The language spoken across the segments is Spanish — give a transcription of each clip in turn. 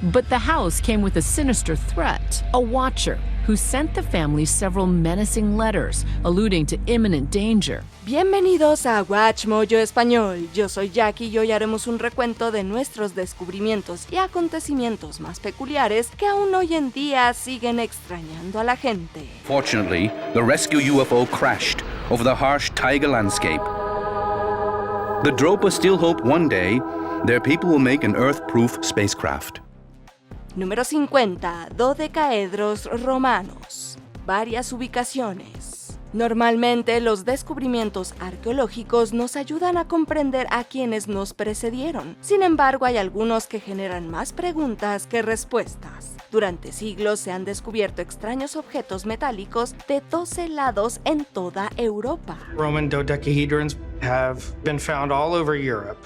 But the house came with a sinister threat, a watcher who sent the family several menacing letters, alluding to imminent danger. Bienvenidos a Watch Mojo Español. Yo soy Jackie y hoy haremos un recuento de nuestros descubrimientos y acontecimientos más peculiares que aún hoy en día siguen extrañando a la gente. Fortunately, the rescue UFO crashed over the harsh taiga landscape. The Dropa still hope one day their people will make an Earth-proof spacecraft. Número 50. Dodecaedros romanos. Varias ubicaciones. Normalmente los descubrimientos arqueológicos nos ayudan a comprender a quienes nos precedieron. Sin embargo, hay algunos que generan más preguntas que respuestas. Durante siglos se han descubierto extraños objetos metálicos de 12 lados en toda Europa. Roman dodecahedrons have been found all over Europe.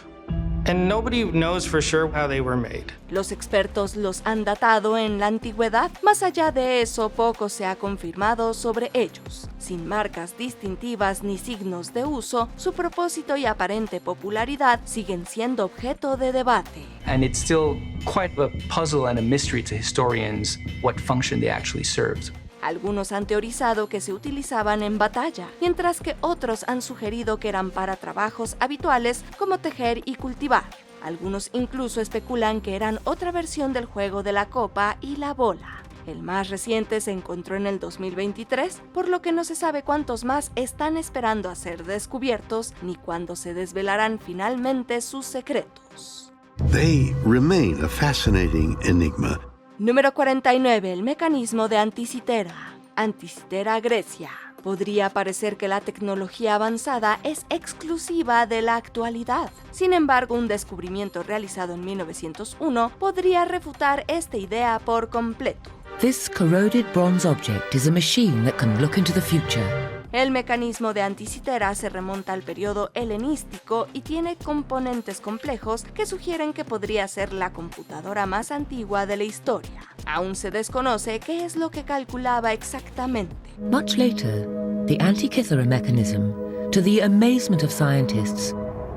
And nobody knows for sure how they were made. Los expertos los han datado en la antigüedad. Más allá de eso, poco se ha confirmado sobre ellos. Sin marcas distintivas ni signos de uso, su propósito y aparente popularidad siguen siendo objeto de debate. And it's still quite a puzzle and a mystery to historians what function they actually served. Algunos han teorizado que se utilizaban en batalla, mientras que otros han sugerido que eran para trabajos habituales como tejer y cultivar. Algunos incluso especulan que eran otra versión del juego de la copa y la bola. El más reciente se encontró en el 2023, por lo que no se sabe cuántos más están esperando a ser descubiertos ni cuándo se desvelarán finalmente sus secretos. They remain a fascinating enigma. Número 49. El mecanismo de Anticitera. Anticitera, Grecia. Podría parecer que la tecnología avanzada es exclusiva de la actualidad. Sin embargo, un descubrimiento realizado en 1901 podría refutar esta idea por completo. This corroded bronze object is a machine that can look into the future. El mecanismo de Anticitera se remonta al periodo helenístico y tiene componentes complejos que sugieren que podría ser la computadora más antigua de la historia. Aún se desconoce qué es lo que calculaba exactamente. Much later, the Antikythera mechanism, to the amazement of scientists,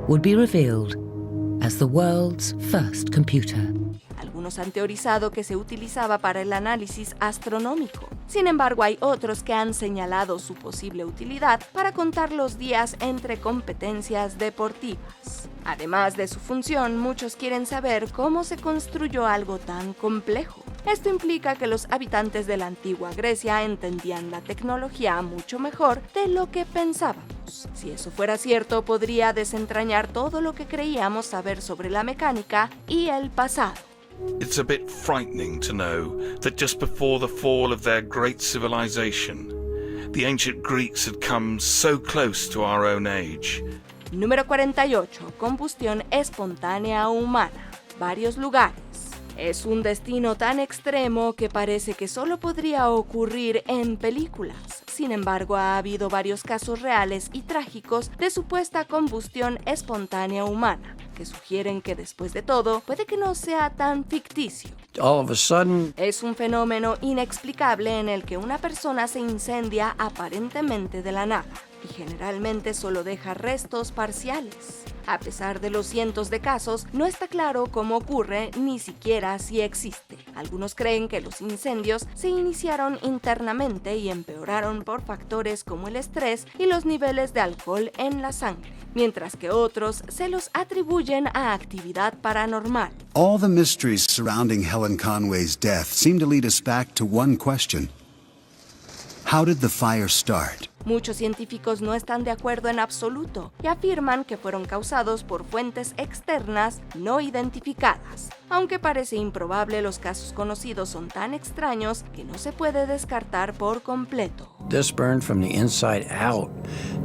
would be revealed as the world's first computer. Algunos han teorizado que se utilizaba para el análisis astronómico. Sin embargo, hay otros que han señalado su posible utilidad para contar los días entre competencias deportivas. Además de su función, muchos quieren saber cómo se construyó algo tan complejo. Esto implica que los habitantes de la antigua Grecia entendían la tecnología mucho mejor de lo que pensábamos. Si eso fuera cierto, podría desentrañar todo lo que creíamos saber sobre la mecánica y el pasado. It's a bit frightening to know that just before the fall of their great civilization, the ancient Greeks had come so close to our own age. Número 48. Combustión espontánea humana. Varios lugares. Es un destino tan extremo que parece que solo podría ocurrir en películas. Sin embargo, ha habido varios casos reales y trágicos de supuesta combustión espontánea humana, que sugieren que después de todo, puede que no sea tan ficticio. All of a sudden, es un fenómeno inexplicable en el que una persona se incendia aparentemente de la nada y generalmente solo deja restos parciales. A pesar de los cientos de casos, no está claro cómo ocurre ni siquiera si existe. Algunos creen que los incendios se iniciaron internamente y empeoraron por factores como el estrés y los niveles de alcohol en la sangre, mientras que otros se los atribuyen a actividad paranormal. All the mysteries surrounding Helen Conway's death seem to lead us back to one question. How did the fire start? Muchos científicos no están de acuerdo en absoluto y afirman que fueron causados por fuentes externas no identificadas. Aunque parece improbable, los casos conocidos son tan extraños que no se puede descartar por completo. This burned from the inside out,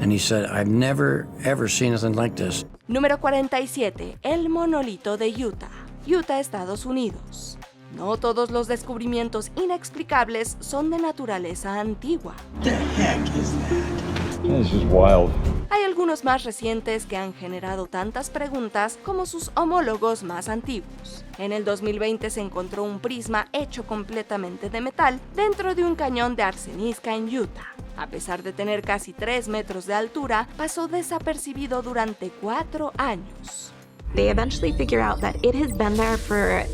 and he said, I've never ever seen anything like this. Número 47. El monolito de Utah. Utah, Estados Unidos. No todos los descubrimientos inexplicables son de naturaleza antigua. Hay algunos más recientes que han generado tantas preguntas como sus homólogos más antiguos. En el 2020 se encontró un prisma hecho completamente de metal dentro de un cañón de arenisca en Utah. A pesar de tener casi 3 metros de altura, pasó desapercibido durante 4 años. They eventually figure out that it has been there for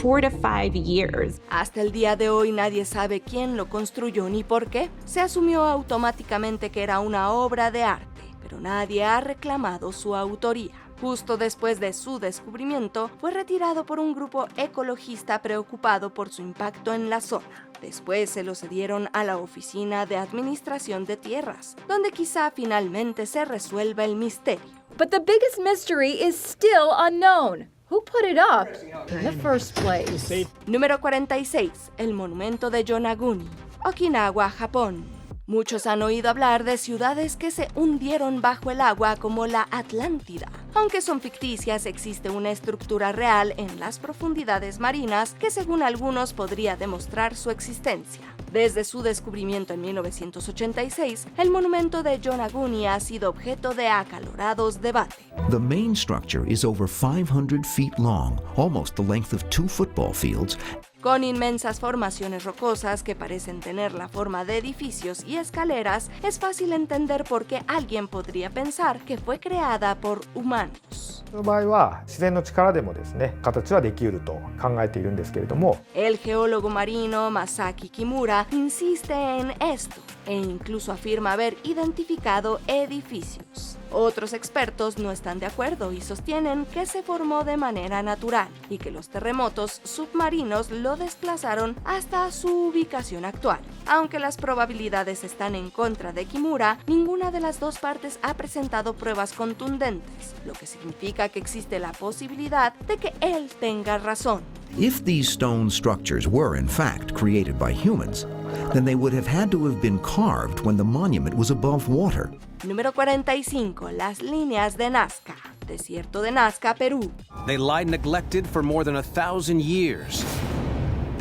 4 to 5 years. Hasta el día de hoy nadie sabe quién lo construyó ni por qué. Se asumió automáticamente que era una obra de arte, pero nadie ha reclamado su autoría. Justo después de su descubrimiento, fue retirado por un grupo ecologista preocupado por su impacto en la zona. Después se lo cedieron a la Oficina de Administración de Tierras, donde quizá finalmente se resuelva el misterio. But the biggest mystery is still unknown. Who put it up in the first place? Número 46. El monumento de Yonaguni, Okinawa, Japón. Muchos han oído hablar de ciudades que se hundieron bajo el agua como la Atlántida. Aunque son ficticias, existe una estructura real en las profundidades marinas que según algunos podría demostrar su existencia. Desde su descubrimiento en 1986, el monumento de Yonaguni ha sido objeto de acalorados debates. The main structure is over 500 feet long, almost the length of 2 football fields. Con inmensas formaciones rocosas que parecen tener la forma de edificios y escaleras, es fácil entender por qué alguien podría pensar que fue creada por humanos. El geólogo marino Masaki Kimura insiste en esto e incluso afirma haber identificado edificios. Otros expertos no están de acuerdo y sostienen que se formó de manera natural y que los terremotos submarinos lo desplazaron hasta su ubicación actual. Aunque las probabilidades están en contra de Kimura, ninguna de las dos partes ha presentado pruebas contundentes, lo que significa que existe la posibilidad de que él tenga razón. If these stone structures were in fact created by humans, then they would have had to have been carved when the monument was above water. Número 45. Las líneas de Nazca. Desierto de Nazca, Perú. They lie neglected for more than 1,000 years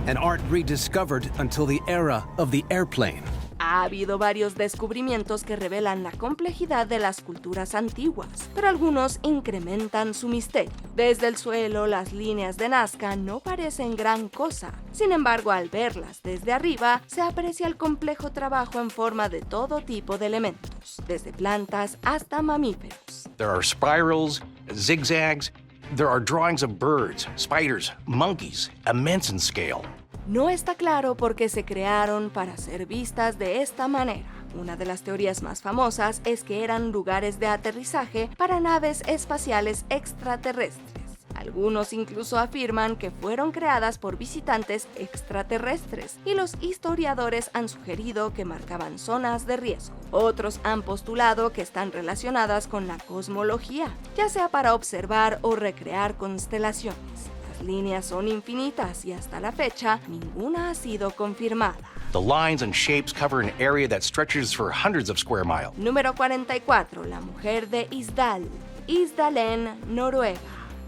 and aren't rediscovered until the era of the airplane. Ha habido varios descubrimientos que revelan la complejidad de las culturas antiguas, pero algunos incrementan su misterio. Desde el suelo, las líneas de Nazca no parecen gran cosa. Sin embargo, al verlas desde arriba, se aprecia el complejo trabajo en forma de todo tipo de elementos, desde plantas hasta mamíferos. There are spirals, zigzags. There are drawings of birds, spiders, monkeys, immense in scale. No está claro por qué se crearon para ser vistas de esta manera. Una de las teorías más famosas es que eran lugares de aterrizaje para naves espaciales extraterrestres. Algunos incluso afirman que fueron creadas por visitantes extraterrestres y los historiadores han sugerido que marcaban zonas de riesgo. Otros han postulado que están relacionadas con la cosmología, ya sea para observar o recrear constelaciones. Las líneas son infinitas y hasta la fecha ninguna ha sido confirmada. The lines and shapes cover an area that stretches for hundreds of square miles. Número 44. La mujer de Isdal, Isdalen, Noruega.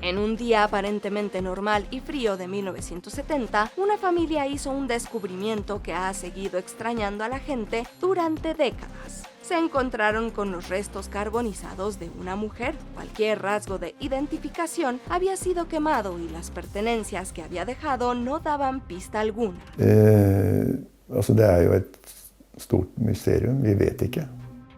En un día aparentemente normal y frío de 1970, una familia hizo un descubrimiento que ha seguido extrañando a la gente durante décadas. Se encontraron con los restos carbonizados de una mujer. Cualquier rasgo de identificación había sido quemado y las pertenencias que había dejado no daban pista alguna.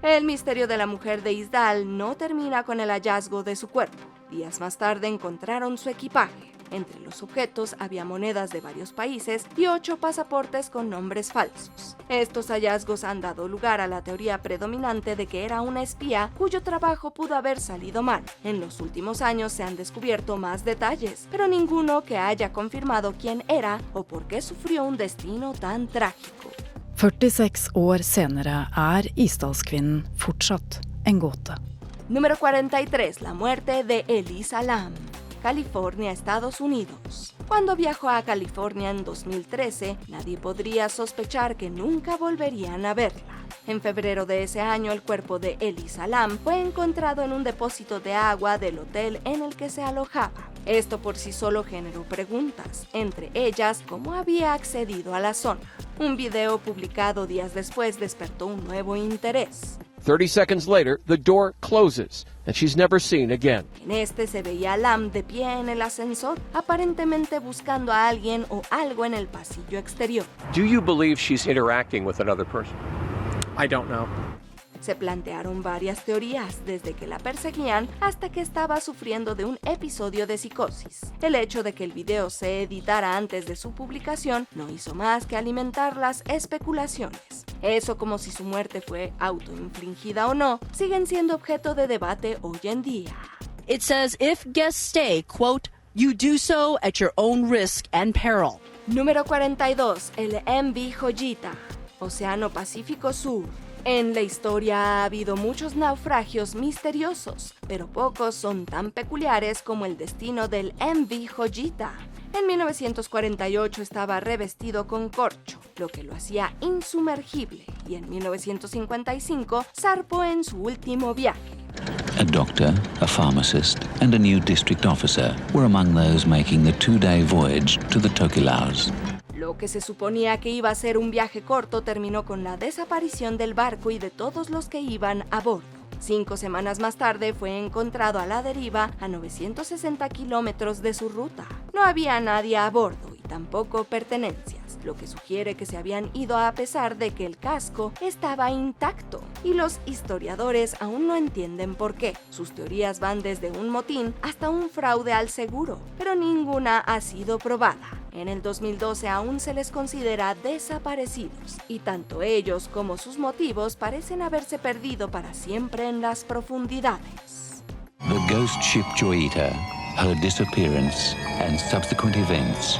El misterio de la mujer de Isdal no termina con el hallazgo de su cuerpo. Días más tarde encontraron su equipaje. Entre los objetos había monedas de varios países y 8 pasaportes con nombres falsos. Estos hallazgos han dado lugar a la teoría predominante de que era una espía cuyo trabajo pudo haber salido mal. En los últimos años se han descubierto más detalles, pero ninguno que haya confirmado quién era o por qué sufrió un destino tan trágico. 46 år senere Isdalskvinnen fortsatt en gåte. Número 43. La muerte de Elisa Lam, California, Estados Unidos. Cuando viajó a California en 2013, nadie podría sospechar que nunca volverían a verla. En febrero de ese año, el cuerpo de Elisa Lam fue encontrado en un depósito de agua del hotel en el que se alojaba. Esto por sí solo generó preguntas, entre ellas, ¿cómo había accedido a la zona? Un video publicado días después despertó un nuevo interés. 30 seconds later, the door closes, and she's never seen again. En este se veía a Lam de pie en el ascensor, aparentemente buscando a alguien o algo en el pasillo exterior. Do you believe she's interacting with another person? I don't know. Se plantearon varias teorías, desde que la perseguían hasta que estaba sufriendo de un episodio de psicosis. El hecho de que el video se editara antes de su publicación no hizo más que alimentar las especulaciones. Eso, como si su muerte fue autoinfligida o no, siguen siendo objeto de debate hoy en día. It says if guests stay, quote, you do so at your own risk and peril. Número 42. El MV Joyita, Océano Pacífico Sur. En la historia ha habido muchos naufragios misteriosos, pero pocos son tan peculiares como el destino del MV Joyita. En 1948 estaba revestido con corcho, lo que lo hacía insumergible, y en 1955 zarpó en su último viaje. A doctor, a pharmacist, and a new district officer were among those making the two-day voyage to the Tokelau. Lo que se suponía que iba a ser un viaje corto terminó con la desaparición del barco y de todos los que iban a bordo. 5 semanas más tarde fue encontrado a la deriva a 960 kilómetros de su ruta. No había nadie a bordo y tampoco pertenencias, lo que sugiere que se habían ido a pesar de que el casco estaba intacto. Y los historiadores aún no entienden por qué. Sus teorías van desde un motín hasta un fraude al seguro, pero ninguna ha sido probada. En el 2012 aún se les considera desaparecidos, y tanto ellos como sus motivos parecen haberse perdido para siempre en las profundidades. The ghost ship Joyita, her disappearance and subsequent events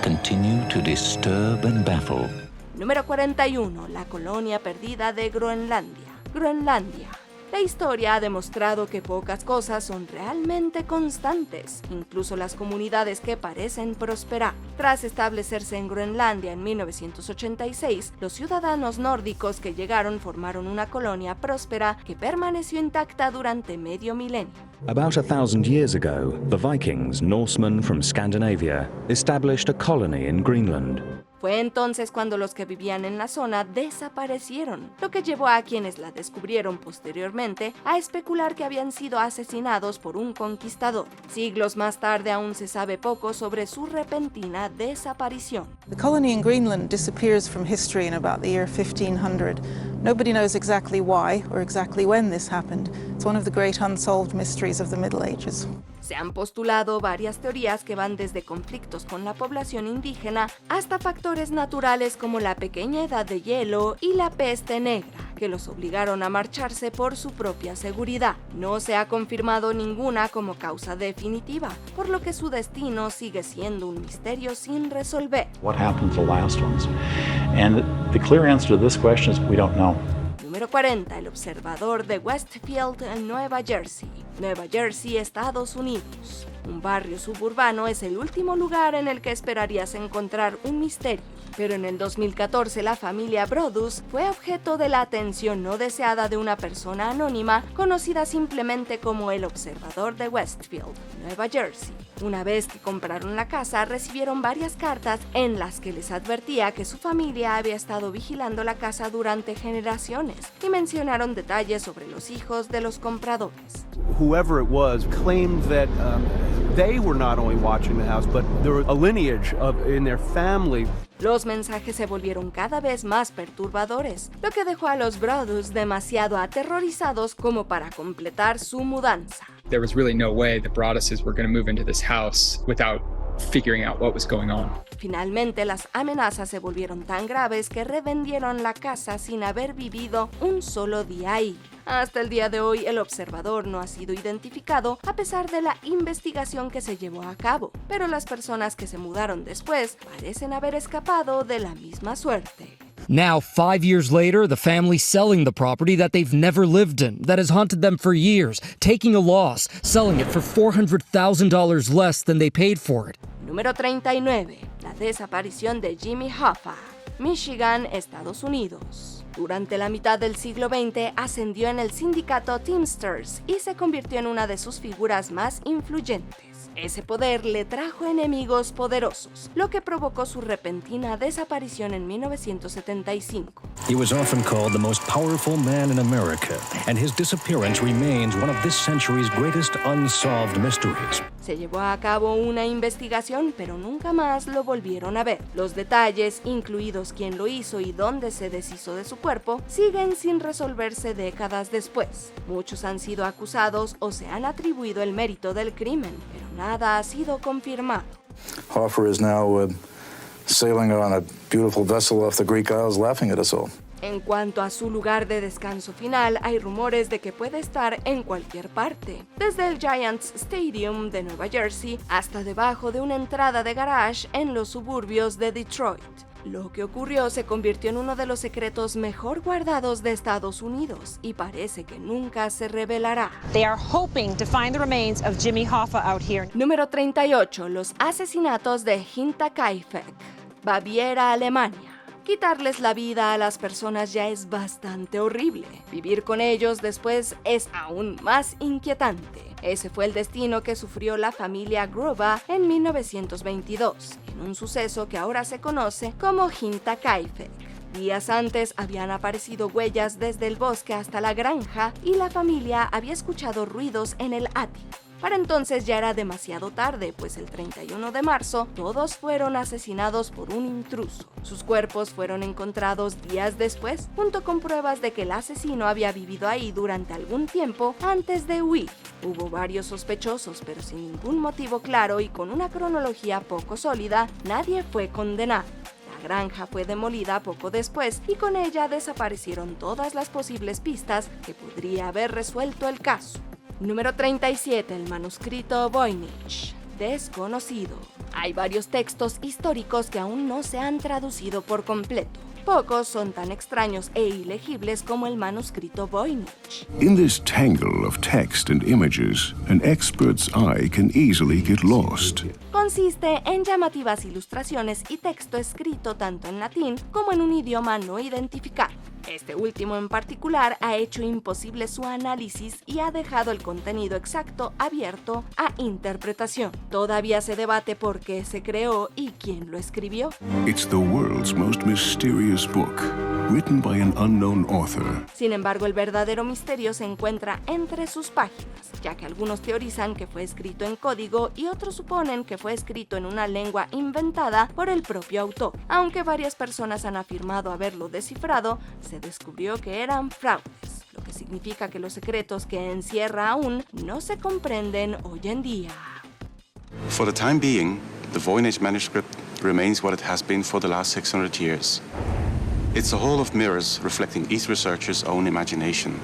continue to disturb and baffle. Número 41. La colonia perdida de Groenlandia. Groenlandia. La historia ha demostrado que pocas cosas son realmente constantes, incluso las comunidades que parecen prosperar. Tras establecerse en Groenlandia en 1986, los ciudadanos nórdicos que llegaron formaron una colonia próspera que permaneció intacta durante medio milenio. About 1,000 years ago, the Vikings, Norsemen from Scandinavia, established a colony in Greenland. Fue entonces cuando los que vivían en la zona desaparecieron, lo que llevó a quienes la descubrieron posteriormente a especular que habían sido asesinados por un conquistador. Siglos más tarde aún se sabe poco sobre su repentina desaparición. The colony in Greenland disappears from history in about the year 1500. Nobody knows exactly why or exactly when this happened. It's one of the great unsolved mysteries of the Middle Ages. Se han postulado varias teorías que van desde conflictos con la población indígena hasta factores naturales como la pequeña edad de hielo y la peste negra, que los obligaron a marcharse por su propia seguridad. No se ha confirmado ninguna como causa definitiva, por lo que su destino sigue siendo un misterio sin resolver. What happened to the last ones? And the clear answer to this question is we don't know. Número 40. El observador de Westfield, en Nueva Jersey. Nueva Jersey, Estados Unidos. Un barrio suburbano es el último lugar en el que esperarías encontrar un misterio. Pero en el 2014 la familia Brodus fue objeto de la atención no deseada de una persona anónima conocida simplemente como el observador de Westfield, Nueva Jersey. Una vez que compraron la casa, recibieron varias cartas en las que les advertía que su familia había estado vigilando la casa durante generaciones y mencionaron detalles sobre los hijos de los compradores. Whoever it was claimed that they were not only watching the house, but there was a lineage in their family. Los mensajes se volvieron cada vez más perturbadores, lo que dejó a los Brodus demasiado aterrorizados como para completar su mudanza. There was really no way the Broaduses were going to move into this house without figuring out what was going on. Finalmente, las amenazas se volvieron tan graves que revendieron la casa sin haber vivido un solo día ahí. Hasta el día de hoy, el observador no ha sido identificado a pesar de la investigación que se llevó a cabo, pero las personas que se mudaron después parecen haber escapado de la misma suerte. Now, 5 years later, the family's selling the property that they've never lived in, that has haunted them for years, taking a loss, selling it for $400,000 less than they paid for it. Número 39. La desaparición de Jimmy Hoffa, Michigan, Estados Unidos. Durante la mitad del siglo XX ascendió en el sindicato Teamsters y se convirtió en una de sus figuras más influyentes. Ese poder le trajo enemigos poderosos, lo que provocó su repentina desaparición en 1975. He was often called the most powerful man in America, and his disappearance remains one of this century's greatest unsolved mysteries. Se llevó a cabo una investigación, pero nunca más lo volvieron a ver. Los detalles, incluidos quién lo hizo y dónde se deshizo de su cuerpo, siguen sin resolverse décadas después. Muchos han sido acusados o se han atribuido el mérito del crimen, pero nada ha sido confirmado. Hoffer is now sailing on a beautiful vessel off the Greek Isles, laughing at us all. En cuanto a su lugar de descanso final, hay rumores de que puede estar en cualquier parte, desde el Giants Stadium de Nueva Jersey hasta debajo de una entrada de garage en los suburbios de Detroit. Lo que ocurrió se convirtió en uno de los secretos mejor guardados de Estados Unidos y parece que nunca se revelará. They are hoping to find the remains of Jimmy Hoffa out here. Número 38. Los asesinatos de Hinterkaifeck, Baviera, Alemania. Quitarles la vida a las personas ya es bastante horrible. Vivir con ellos después es aún más inquietante. Ese fue el destino que sufrió la familia Gruber en 1922, en un suceso que ahora se conoce como Hinterkaifeck. Días antes habían aparecido huellas desde el bosque hasta la granja y la familia había escuchado ruidos en el ático. Para entonces ya era demasiado tarde, pues el 31 de marzo todos fueron asesinados por un intruso. Sus cuerpos fueron encontrados días después, junto con pruebas de que el asesino había vivido ahí durante algún tiempo antes de huir. Hubo varios sospechosos, pero sin ningún motivo claro y con una cronología poco sólida, nadie fue condenado. La granja fue demolida poco después y con ella desaparecieron todas las posibles pistas que podría haber resuelto el caso. Número 37. El manuscrito Voynich, desconocido. Hay varios textos históricos que aún no se han traducido por completo. Pocos son tan extraños e ilegibles como el manuscrito Voynich. In this tangle of text and images, an expert's eye can easily get lost. Consiste en llamativas ilustraciones y texto escrito tanto en latín como en un idioma no identificado. Este último en particular ha hecho imposible su análisis y ha dejado el contenido exacto abierto a interpretación. Todavía se debate por qué se creó y quién lo escribió. It's the world's most mysterious book, written by an unknown author. Sin embargo, el verdadero misterio se encuentra entre sus páginas, ya que algunos teorizan que fue escrito en código y otros suponen que fue escrito en una lengua inventada por el propio autor. Aunque varias personas han afirmado haberlo descifrado, se descubrió que eran fraudes, lo que significa que los secretos que encierra aún no se comprenden hoy en día. For the time being, the Voynich manuscript remains what it has been for the last 600 years. It's a hall of mirrors reflecting each researcher's own imagination.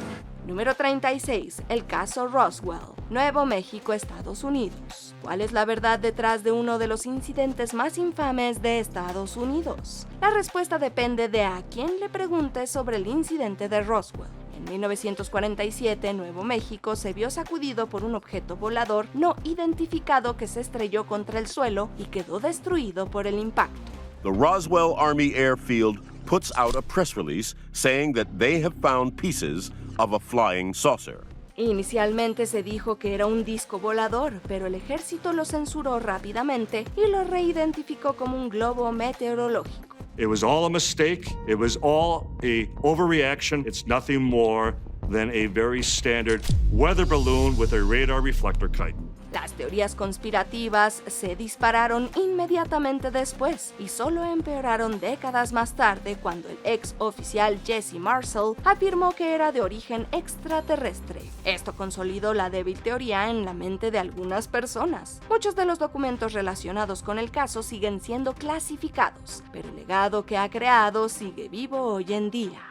Número 36. El caso Roswell, Nuevo México, Estados Unidos. ¿Cuál es la verdad detrás de uno de los incidentes más infames de Estados Unidos? La respuesta depende de a quién le pregunte sobre el incidente de Roswell. En 1947, Nuevo México se vio sacudido por un objeto volador no identificado que se estrelló contra el suelo y quedó destruido por el impacto. The Roswell Army Airfield puts out a press release saying that they have found pieces of a flying saucer. Inicialmente se dijo que era un disco volador, pero el ejército lo censuró rápidamente y lo reidentificó como un globo meteorológico. It was all a mistake. It was all a overreaction. It's nothing more than a very standard weather balloon with a radar reflector kite. Las teorías conspirativas se dispararon inmediatamente después y solo empeoraron décadas más tarde cuando el ex oficial Jesse Marcel afirmó que era de origen extraterrestre. Esto consolidó la débil teoría en la mente de algunas personas. Muchos de los documentos relacionados con el caso siguen siendo clasificados, pero el legado que ha creado sigue vivo hoy en día.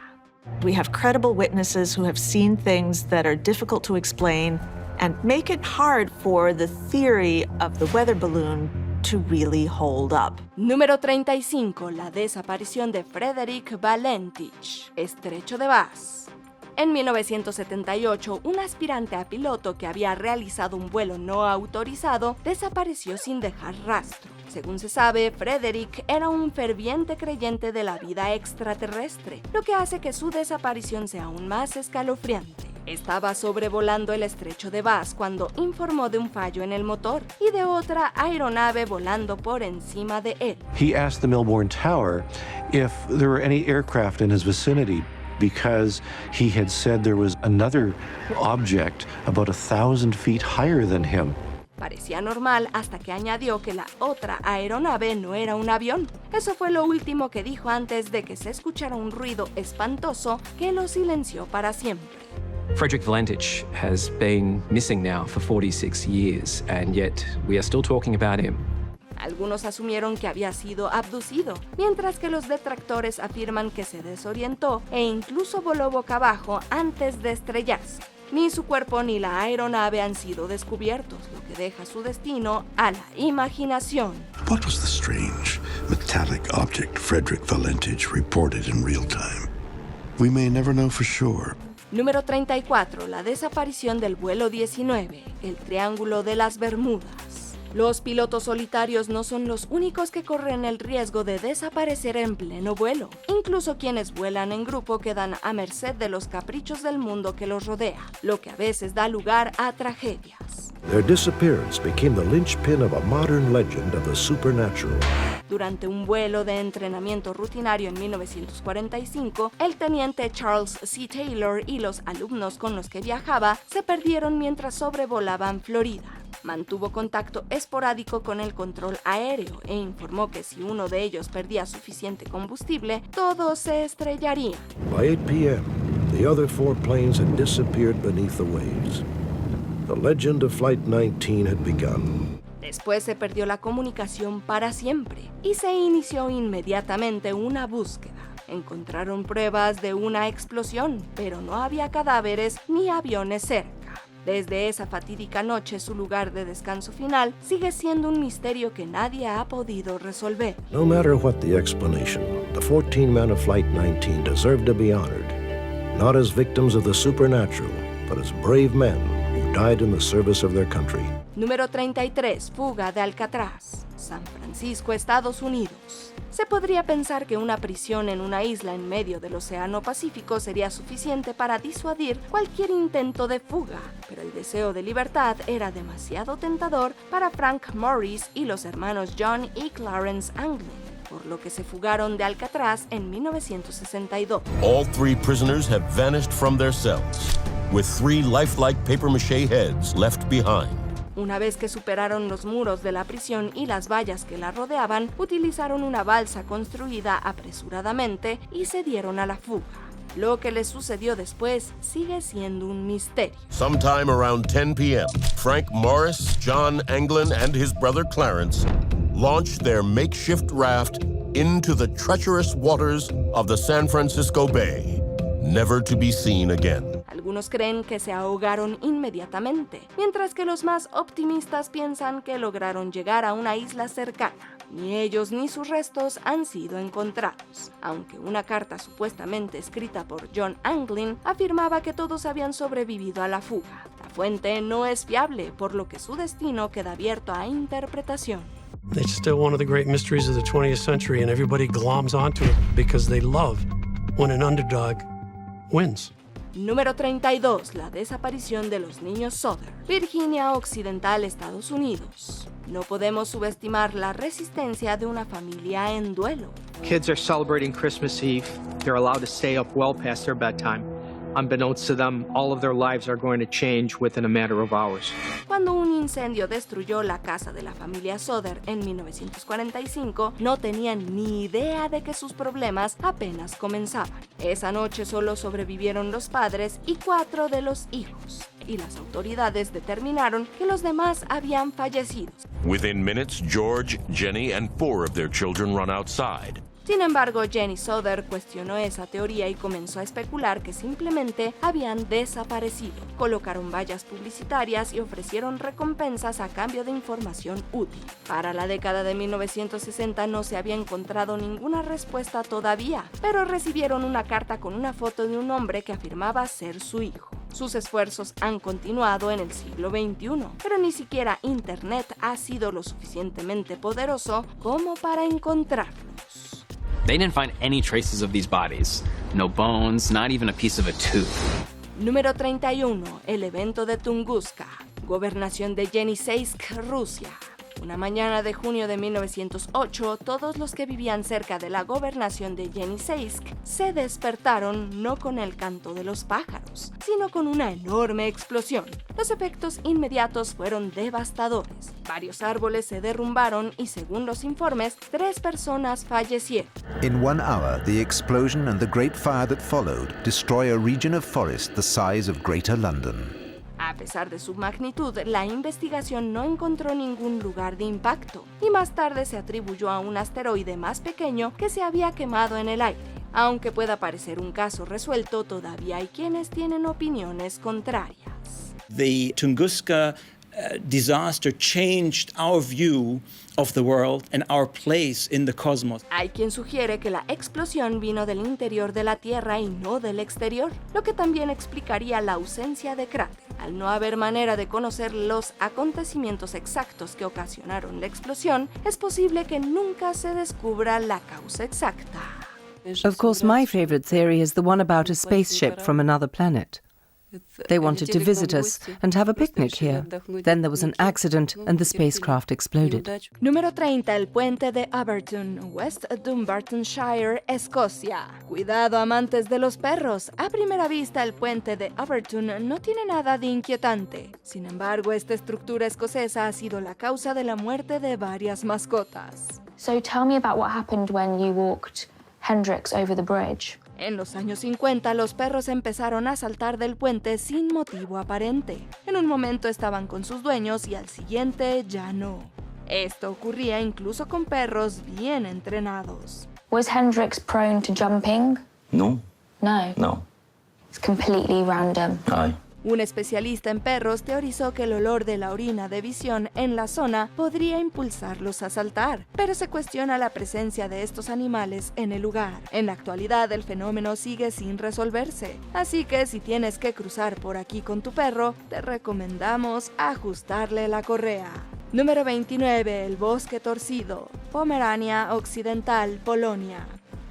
We have credible witnesses who have seen things that are difficult to explain and make it hard for the theory of the weather balloon to really hold up. Número 35. La desaparición de Frederick Valentich, Estrecho de Bass. En 1978, un aspirante a piloto que había realizado un vuelo no autorizado desapareció sin dejar rastro. Según se sabe, Frederick era un ferviente creyente de la vida extraterrestre, lo que hace que su desaparición sea aún más escalofriante. Estaba sobrevolando el estrecho de Bass cuando informó de un fallo en el motor y de otra aeronave volando por encima de él. He asked the Melbourne Tower if there were any aircraft in his vicinity because he had said there was another object about 1,000 feet higher than him. Parecía normal hasta que añadió que la otra aeronave no era un avión. Eso fue lo último que dijo antes de que se escuchara un ruido espantoso que lo silenció para siempre. Frederick Valentich has been missing now for 46 years, and yet we are still talking about him. Algunos asumieron que había sido abducido, mientras que los detractores afirman que se desorientó e incluso voló boca abajo antes de estrellarse. Ni su cuerpo ni la aeronave han sido descubiertos, lo que deja su destino a la imaginación. What was the strange, metallic object Frederick Valentich reported in real time? We may never know for sure. Número 34. La desaparición del vuelo 19, el Triángulo de las Bermudas. Los pilotos solitarios no son los únicos que corren el riesgo de desaparecer en pleno vuelo. Incluso quienes vuelan en grupo quedan a merced de los caprichos del mundo que los rodea, lo que a veces da lugar a tragedias. Their disappearance became the linchpin of a modern legend of the supernatural. Durante un vuelo de entrenamiento rutinario en 1945, el teniente Charles C. Taylor y los alumnos con los que viajaba se perdieron mientras sobrevolaban Florida. Mantuvo contacto esporádico con el control aéreo e informó que si uno de ellos perdía suficiente combustible, todos se estrellarían. By 8 p.m., the other 4 planes had disappeared beneath the waves. The legend of Flight 19 had begun. Después se perdió la comunicación para siempre y se inició inmediatamente una búsqueda. Encontraron pruebas de una explosión, pero no había cadáveres ni aviones cerca. Desde esa fatídica noche, su lugar de descanso final sigue siendo un misterio que nadie ha podido resolver. No matter what the explanation, the 14 men of Flight 19 deserve to be honored, not as victims of the supernatural, but as brave men who died in the service of their country. Número 33. Fuga de Alcatraz, San Francisco, Estados Unidos. Se podría pensar que una prisión en una isla en medio del Océano Pacífico sería suficiente para disuadir cualquier intento de fuga, pero el deseo de libertad era demasiado tentador para Frank Morris y los hermanos John y Clarence Anglin, por lo que se fugaron de Alcatraz en 1962. All 3 prisoners have vanished from their cells, with 3 lifelike papier-mâché heads left behind. Una vez que superaron los muros de la prisión y las vallas que la rodeaban, utilizaron una balsa construida apresuradamente y se dieron a la fuga. Lo que les sucedió después sigue siendo un misterio. Sometime around 10 p.m., Frank Morris, John Anglin, and his brother Clarence launched their makeshift raft into the treacherous waters of the San Francisco Bay, never to be seen again. Algunos creen que se ahogaron inmediatamente, mientras que los más optimistas piensan que lograron llegar a una isla cercana. Ni ellos ni sus restos han sido encontrados, aunque una carta supuestamente escrita por John Anglin afirmaba que todos habían sobrevivido a la fuga. La fuente no es fiable, por lo que su destino queda abierto a interpretación. It's still one of the great mysteries of the 20th century, and everybody gloms onto it because they love when an underdog wins. Número 32. La desaparición de los niños Souther, Virginia Occidental, Estados Unidos. No podemos subestimar la resistencia de una familia en duelo. Kids are celebrating Christmas Eve. They're allowed to stay up well past their bedtime. Unbeknownst to them, all of their lives are going to change within a matter of hours. Cuando un incendio destruyó la casa de la familia Souther en 1945, no tenían ni idea de que sus problemas apenas comenzaban. Esa noche solo sobrevivieron los padres y 4 de los hijos, y las autoridades determinaron que los demás habían fallecido. Within minutes, George, Jenny, and 4 of their children run outside. Sin embargo, Jenny Souther cuestionó esa teoría y comenzó a especular que simplemente habían desaparecido. Colocaron vallas publicitarias y ofrecieron recompensas a cambio de información útil. Para la década de 1960 no se había encontrado ninguna respuesta todavía, pero recibieron una carta con una foto de un hombre que afirmaba ser su hijo. Sus esfuerzos han continuado en el siglo XXI, pero ni siquiera Internet ha sido lo suficientemente poderoso como para encontrarlos. They didn't find any traces of these bodies. No bones, not even a piece of a tooth. Número 31. El evento de Tunguska. Gobernación de Yeniseisk, Rusia. Una mañana de junio de 1908, todos los que vivían cerca de la gobernación de Yeniseisk se despertaron no con el canto de los pájaros, sino con una enorme explosión. Los efectos inmediatos fueron devastadores. Varios árboles se derrumbaron y, según los informes, 3 personas fallecieron. In 1 hour, the explosion and the great fire that followed destroy a region of forest the size of Greater London. A pesar de su magnitud, la investigación no encontró ningún lugar de impacto, y más tarde se atribuyó a un asteroide más pequeño que se había quemado en el aire. Aunque pueda parecer un caso resuelto, todavía hay quienes tienen opiniones contrarias. The Tunguska disaster changed our view of the world and our place in the cosmos. Hay quien sugiere que la explosión vino del interior de la Tierra y no del exterior, lo que también explicaría la ausencia de cráter. Al no haber manera de conocer los acontecimientos exactos que ocasionaron la explosión, es posible que nunca se descubra la causa exacta. Of course, my favorite theory is the one about a spaceship from another planet. They wanted to visit us and have a picnic here. Then there was an accident and the spacecraft exploded. Número 30. El puente de Abertun, West Dunbartonshire, Escocia. Cuidado, amantes de los perros. A primera vista, el puente de Abertun no tiene nada de inquietante. Sin embargo, esta estructura escocesa ha sido la causa de la muerte de varias mascotas. So tell me about what happened when you walked Hendrix over the bridge. En los años 50, los perros empezaron a saltar del puente sin motivo aparente. En un momento estaban con sus dueños y al siguiente ya no. Esto ocurría incluso con perros bien entrenados. Was Hendrix prone to jumping? No. No. No. It's completely random. Aye. Un especialista en perros teorizó que el olor de la orina de Visión en la zona podría impulsarlos a saltar, pero se cuestiona la presencia de estos animales en el lugar. En la actualidad, el fenómeno sigue sin resolverse, así que si tienes que cruzar por aquí con tu perro, te recomendamos ajustarle la correa. Número 29. El bosque torcido, Pomerania Occidental, Polonia.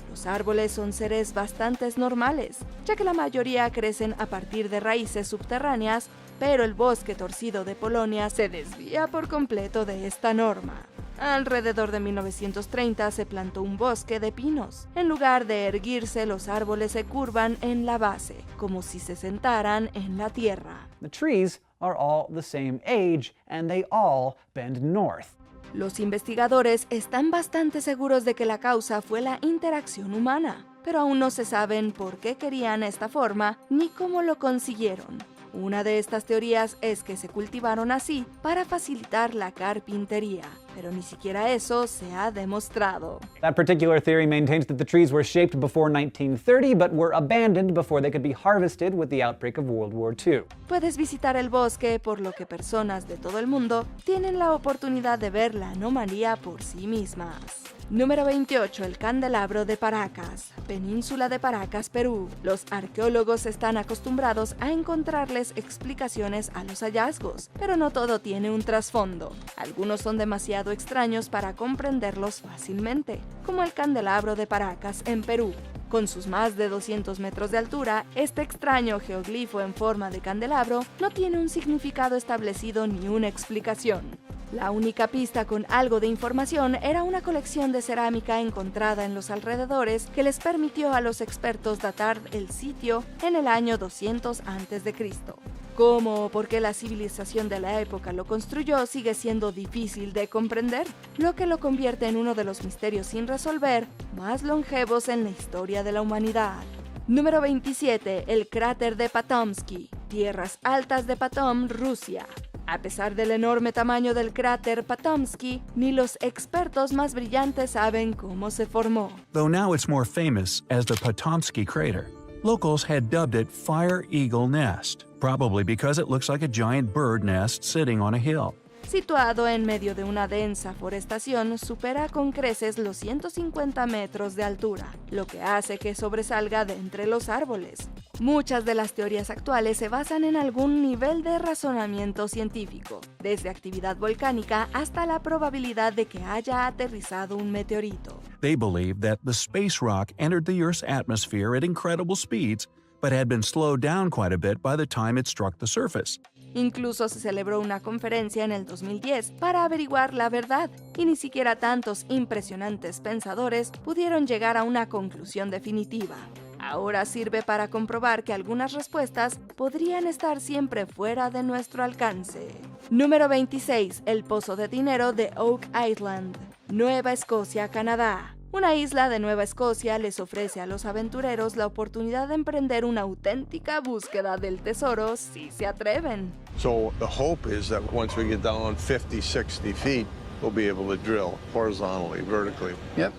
Los árboles son seres bastante normales, ya que la mayoría crecen a partir de raíces subterráneas, pero el bosque torcido de Polonia se desvía por completo de esta norma. Alrededor de 1930 se plantó un bosque de pinos. En lugar de erguirse, los árboles se curvan en la base, como si se sentaran en la tierra. The trees are all the same age and they all bend north. Los investigadores están bastante seguros de que la causa fue la interacción humana, pero aún no se saben por qué querían esta forma ni cómo lo consiguieron. Una de estas teorías es que se cultivaron así para facilitar la carpintería, pero ni siquiera eso se ha demostrado. That particular theory maintains that the trees were shaped before 1930 but were abandoned before they could be harvested with the outbreak of World War II. Puedes visitar el bosque, por lo que personas de todo el mundo tienen la oportunidad de ver la anomalía por sí mismas. Número 28. El candelabro de Paracas, península de Paracas, Perú. Los arqueólogos están acostumbrados a encontrarles explicaciones a los hallazgos, pero no todo tiene un trasfondo. Algunos son demasiado extraños para comprenderlos fácilmente, como el candelabro de Paracas en Perú. Con sus más de 200 metros de altura, este extraño geoglifo en forma de candelabro no tiene un significado establecido ni una explicación. La única pista con algo de información era una colección de cerámica encontrada en los alrededores que les permitió a los expertos datar el sitio en el año 200 a.C. ¿Cómo o por qué la civilización de la época lo construyó sigue siendo difícil de comprender, lo que lo convierte en uno de los misterios sin resolver más longevos en la historia de la humanidad? Número 27. El cráter de Potomsky, tierras altas de Patom, Rusia. A pesar del enorme tamaño del cráter Potomsky, ni los expertos más brillantes saben cómo se formó. Though now it's more famous as the Potomsky crater, locals had dubbed it Fire Eagle Nest, probably because it looks like a giant bird nest sitting on a hill. Situado en medio de una densa forestación, supera con creces los 150 metros de altura, lo que hace que sobresalga de entre los árboles. Muchas de las teorías actuales se basan en algún nivel de razonamiento científico, desde actividad volcánica hasta la probabilidad de que haya aterrizado un meteorito. They believe that the space rock entered the Earth's atmosphere at incredible speeds but had been slowed down quite a bit by the time it struck the surface. Incluso se celebró una conferencia en el 2010 para averiguar la verdad, y ni siquiera tantos impresionantes pensadores pudieron llegar a una conclusión definitiva. Ahora sirve para comprobar que algunas respuestas podrían estar siempre fuera de nuestro alcance. Número 26. El Pozo de Dinero de Oak Island, Nueva Escocia, Canadá. Una isla de Nueva Escocia les ofrece a los aventureros la oportunidad de emprender una auténtica búsqueda del tesoro si se atreven. So the hope is that once we get down 50, 60 feet, we'll be able to drill horizontally, vertically. Yep.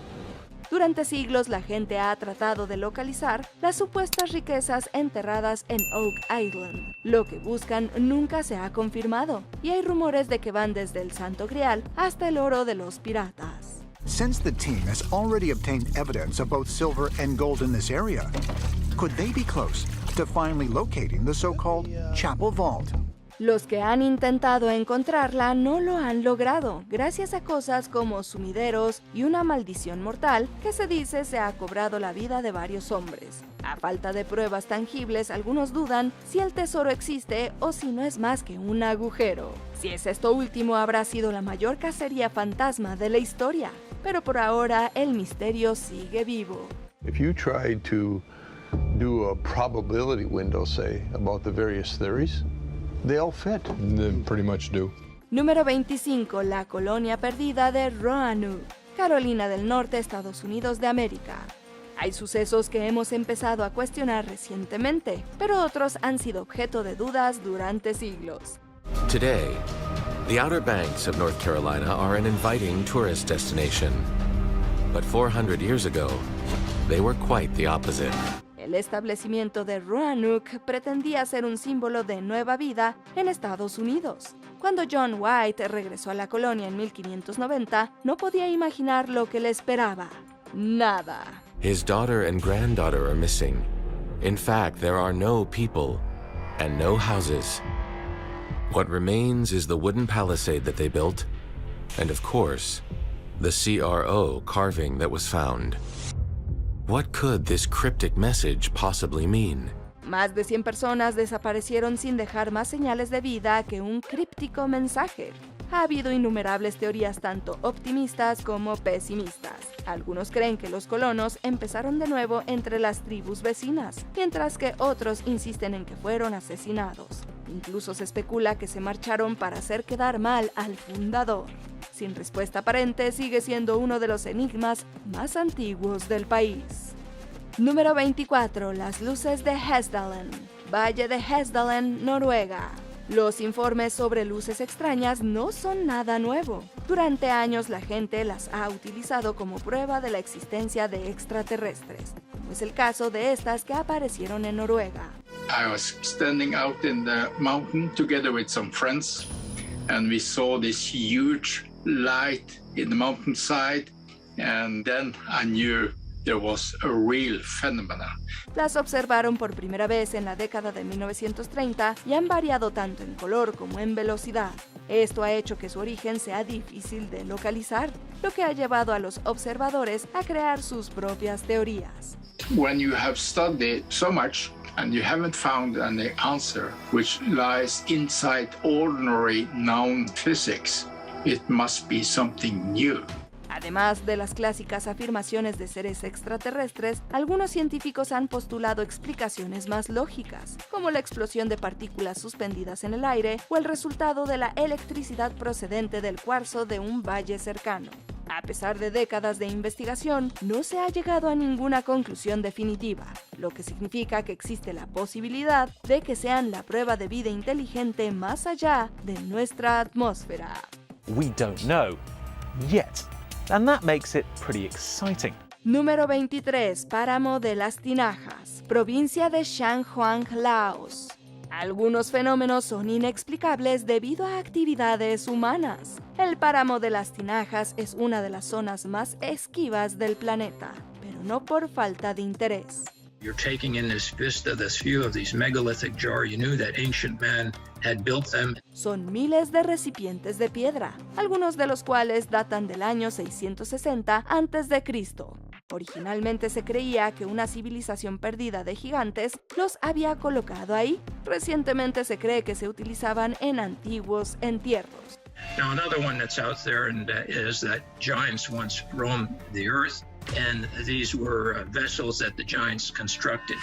Durante siglos la gente ha tratado de localizar las supuestas riquezas enterradas en Oak Island. Lo que buscan nunca se ha confirmado, y hay rumores de que van desde el Santo Grial hasta el oro de los piratas. Since the team has already obtained evidence of both silver and gold in this area, could they be close to finally locating the so-called Chapel Vault? Los que han intentado encontrarla no lo han logrado, gracias a cosas como sumideros y una maldición mortal que se dice se ha cobrado la vida de varios hombres. A falta de pruebas tangibles, algunos dudan si el tesoro existe o si no es más que un agujero. Si es esto último, habrá sido la mayor cacería fantasma de la historia. Pero por ahora, el misterio sigue vivo. If you tried to do a probability window, say, about the various theories, they all fit. They pretty much do. Número 25. La colonia perdida de Roanoke, Carolina del Norte, Estados Unidos de América. Hay sucesos que hemos empezado a cuestionar recientemente, pero otros han sido objeto de dudas durante siglos. Today, the Outer Banks of North Carolina are an inviting tourist destination. But 400 years ago, they were quite the opposite. El establecimiento de Roanoke pretendía ser un símbolo de nueva vida en Estados Unidos. Cuando John White regresó a la colonia en 1590, no podía imaginar lo que le esperaba. Nada. His daughter and granddaughter are missing. In fact, there are no people and no houses. What remains is the wooden palisade that they built, and of course, the CRO carving that was found. What could this cryptic message possibly mean? Más de 100 personas desaparecieron sin dejar más señales de vida que un críptico mensaje. Ha habido innumerables teorías tanto optimistas como pesimistas. Algunos creen que los colonos empezaron de nuevo entre las tribus vecinas, mientras que otros insisten en que fueron asesinados. Incluso se especula que se marcharon para hacer quedar mal al fundador. Sin respuesta aparente, sigue siendo uno de los enigmas más antiguos del país. Número 24. Las luces de Hesdalen, Valle de Hesdalen, Noruega. Los informes sobre luces extrañas no son nada nuevo. Durante años la gente las ha utilizado como prueba de la existencia de extraterrestres, como es el caso de estas que aparecieron en Noruega. I was standing out in the mountain together with some friends, and we saw this huge light in the mountainside, and then I knew there was a real phenomenon. Las observaron por primera vez en la década de 1930 y han variado tanto en color como en velocidad. Esto ha hecho que su origen sea difícil de localizar, lo que ha llevado a los observadores a crear sus propias teorías. When you have studied so much and you haven't found any answer which lies inside ordinary known physics, it must be something new. Además de las clásicas afirmaciones de seres extraterrestres, algunos científicos han postulado explicaciones más lógicas, como la explosión de partículas suspendidas en el aire o el resultado de la electricidad procedente del cuarzo de un valle cercano. A pesar de décadas de investigación, no se ha llegado a ninguna conclusión definitiva, lo que significa que existe la posibilidad de que sean la prueba de vida inteligente más allá de nuestra atmósfera. We don't know yet. And that makes it pretty exciting. Número 23. Páramo de las Tinajas, provincia de Shanhuang, Laos. Algunos fenómenos son inexplicables debido a actividades humanas. El páramo de las Tinajas es una de las zonas más esquivas del planeta, pero no por falta de interés. You're taking in this vista, this view of these megalithic jars. You knew that ancient man had built them. Son miles de recipientes de piedra, algunos de los cuales datan del año 660 a.C. Originalmente se creía que una civilización perdida de gigantes los había colocado ahí. Recientemente se cree que se utilizaban en antiguos entierros. Now, another one that's out there is that giants once roamed the earth, and these were vessels that the giants constructed.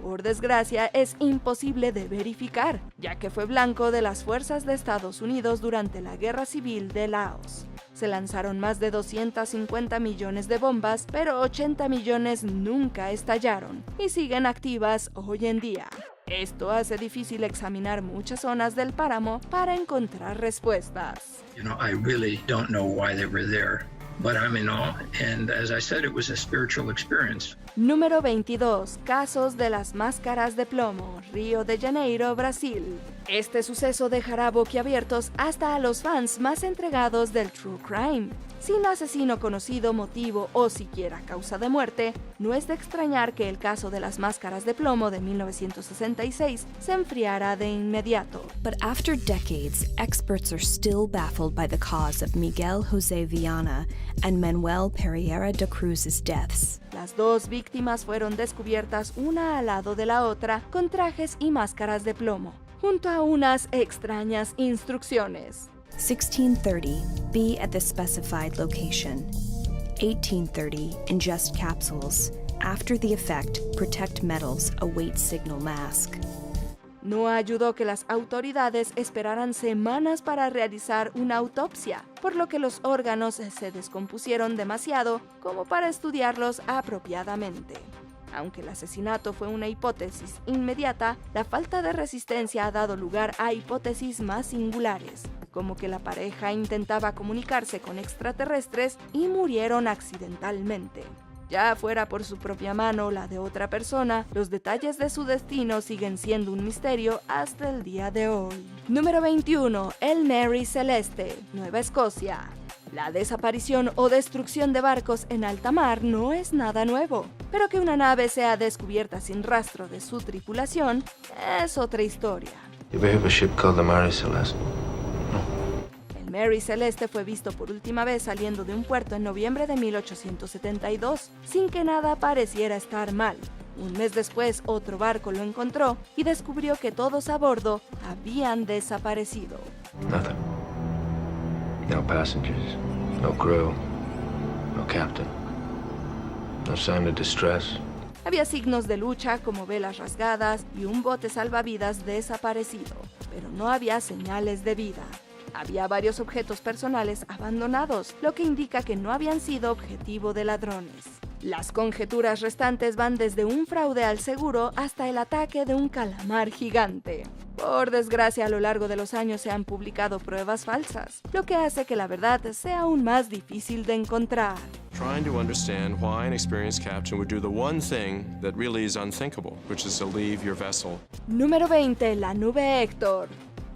Por desgracia, es imposible de verificar, ya que fue blanco de las fuerzas de Estados Unidos durante la Guerra Civil de Laos. Se lanzaron más de 250 millones de bombas, pero 80 millones nunca estallaron y siguen activas hoy en día. Esto hace difícil examinar muchas zonas del páramo para encontrar respuestas. You know, I really don't know why they were there, but I'm in awe, and as I said, it was a spiritual experience. Número 22. Casos de las máscaras de plomo, Río de Janeiro, Brasil. Este suceso dejará boquiabiertos hasta a los fans más entregados del true crime. Sin asesino conocido, motivo o siquiera causa de muerte, no es de extrañar que el caso de las máscaras de plomo de 1966 se enfriara de inmediato. But after decades, experts are still baffled by the cause of Miguel José Viana and Manuel Pereira da Cruz's deaths. Las dos víctimas fueron descubiertas una al lado de la otra con trajes y máscaras de plomo, junto a unas extrañas instrucciones. 1630, be at the specified location. 1830, ingest capsules. After the effect, protect metals, await signal mask. No ayudó que las autoridades esperaran semanas para realizar una autopsia, por lo que los órganos se descompusieron demasiado como para estudiarlos apropiadamente. Aunque el asesinato fue una hipótesis inmediata, la falta de resistencia ha dado lugar a hipótesis más singulares, como que la pareja intentaba comunicarse con extraterrestres y murieron accidentalmente. Ya fuera por su propia mano o la de otra persona, los detalles de su destino siguen siendo un misterio hasta el día de hoy. Número 21. El Mary Celeste, Nueva Escocia. La desaparición o destrucción de barcos en alta mar no es nada nuevo, pero que una nave sea descubierta sin rastro de su tripulación es otra historia. You ever heard of a ship called the Mary Celeste? El Mary Celeste fue visto por última vez saliendo de un puerto en noviembre de 1872, sin que nada pareciera estar mal. Un mes después, otro barco lo encontró y descubrió que todos a bordo habían desaparecido. Nothing. No passengers, no crew, no captain, no sign of distress. Había signos de lucha como velas rasgadas y un bote salvavidas desaparecido, pero no había señales de vida. Había varios objetos personales abandonados, lo que indica que no habían sido objetivo de ladrones. Las conjeturas restantes van desde un fraude al seguro hasta el ataque de un calamar gigante. Por desgracia, a lo largo de los años se han publicado pruebas falsas, lo que hace que la verdad sea aún más difícil de encontrar. Trying to understand why an experienced captain would do the one thing that really is unthinkable, which is to leave your vessel. Número 20. La nube Héctor.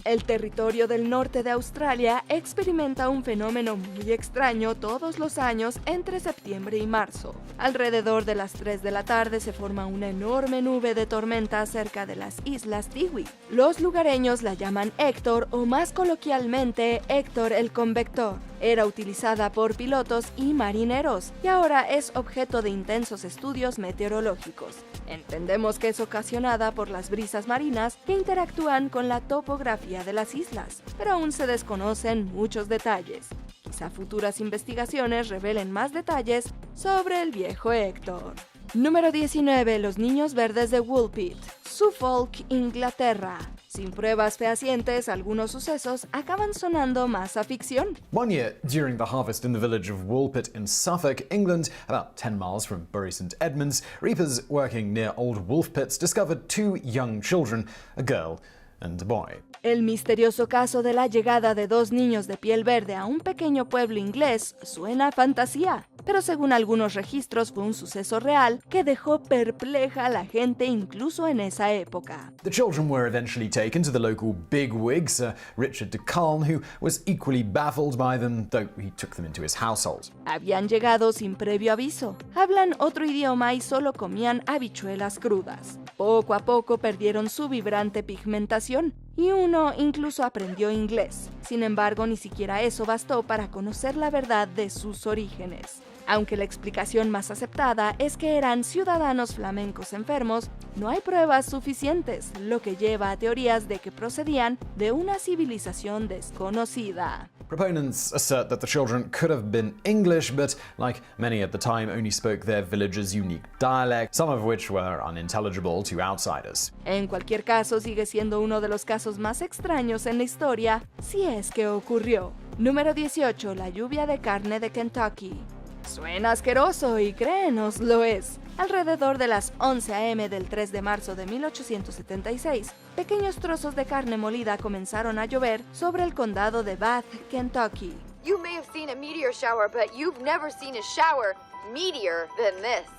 El territorio del norte de Australia experimenta un fenómeno muy extraño todos los años entre septiembre y marzo. Alrededor de las 3 de la tarde se forma una enorme nube de tormenta cerca de las islas Tiwi. Los lugareños la llaman Héctor o más coloquialmente Héctor el Convector. Era utilizada por pilotos y marineros y ahora es objeto de intensos estudios meteorológicos. Entendemos que es ocasionada por las brisas marinas que interactúan con la topografía de las islas, pero aún se desconocen muchos detalles. Quizá futuras investigaciones revelen más detalles sobre el viejo Héctor. Número 19. Los niños verdes de Woolpit, Suffolk, Inglaterra. Sin pruebas fehacientes, algunos sucesos acaban sonando más a ficción. One year, during the harvest in the village of Woolpit in Suffolk, England, about 10 miles from Bury St Edmunds, reapers working near old wolf pits discovered 2 young children, a girl and a boy. El misterioso caso de la llegada de 2 niños de piel verde a un pequeño pueblo inglés suena a fantasía, pero según algunos registros fue un suceso real que dejó perpleja a la gente incluso en esa época. The children were eventually taken to the local bigwig, Sir Richard de Calne, who was equally baffled by them, though he took them into his household. Habían llegado sin previo aviso, hablan otro idioma y solo comían habichuelas crudas. Poco a poco perdieron su vibrante pigmentación y uno incluso aprendió inglés. Sin embargo, ni siquiera eso bastó para conocer la verdad de sus orígenes. Aunque la explicación más aceptada es que eran ciudadanos flamencos enfermos, no hay pruebas suficientes, lo que lleva a teorías de que procedían de una civilización desconocida. Proponents assert that the children could have been English, but like many at the time, only spoke their village's unique dialect, some of which were unintelligible to outsiders. En cualquier caso, sigue siendo uno de los casos más extraños en la historia, si es que ocurrió. Número 18. La lluvia de carne de Kentucky. Suena asqueroso y créenos, lo es. Alrededor de las 11 a.m. del 3 de marzo de 1876, pequeños trozos de carne molida comenzaron a llover sobre el condado de Bath, Kentucky. You may have seen a meteor shower, but you've never seen a shower meteor than this.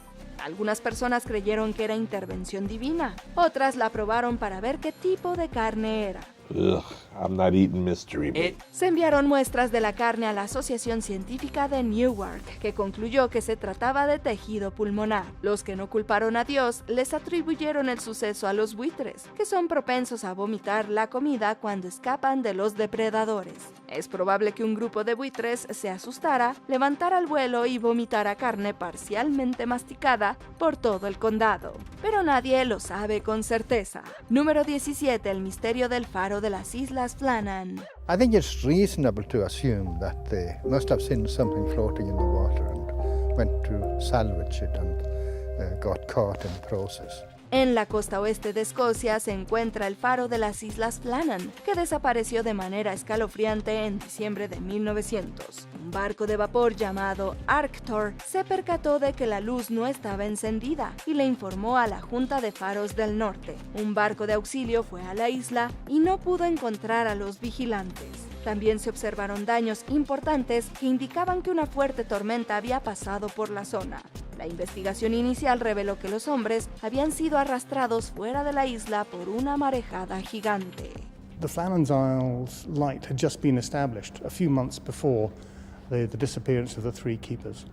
Algunas personas creyeron que era intervención divina, otras la probaron para ver qué tipo de carne era. Ugh, I'm not eating mystery meat. Se enviaron muestras de la carne a la Asociación Científica de Newark, que concluyó que se trataba de tejido pulmonar. Los que no culparon a Dios les atribuyeron el suceso a los buitres, que son propensos a vomitar la comida cuando escapan de los depredadores. Es probable que un grupo de buitres se asustara, levantara el vuelo y vomitara carne parcialmente masticada por todo el condado. Pero nadie lo sabe con certeza. Número 17. El misterio del faro de las Islas Flannan. I think it's reasonable to assume that they must have seen something floating in the water and went to salvage it and got caught in the process. En la costa oeste de Escocia se encuentra el faro de las Islas Flannan, que desapareció de manera escalofriante en diciembre de 1900. Un barco de vapor llamado Arctur se percató de que la luz no estaba encendida y le informó a la Junta de Faros del Norte. Un barco de auxilio fue a la isla y no pudo encontrar a los vigilantes. También se observaron daños importantes que indicaban que una fuerte tormenta había pasado por la zona. La investigación inicial reveló que los hombres habían sido arrastrados fuera de la isla por una marejada gigante. The Flannan's Isles light had just been established a few months before the disappearance of the three keepers.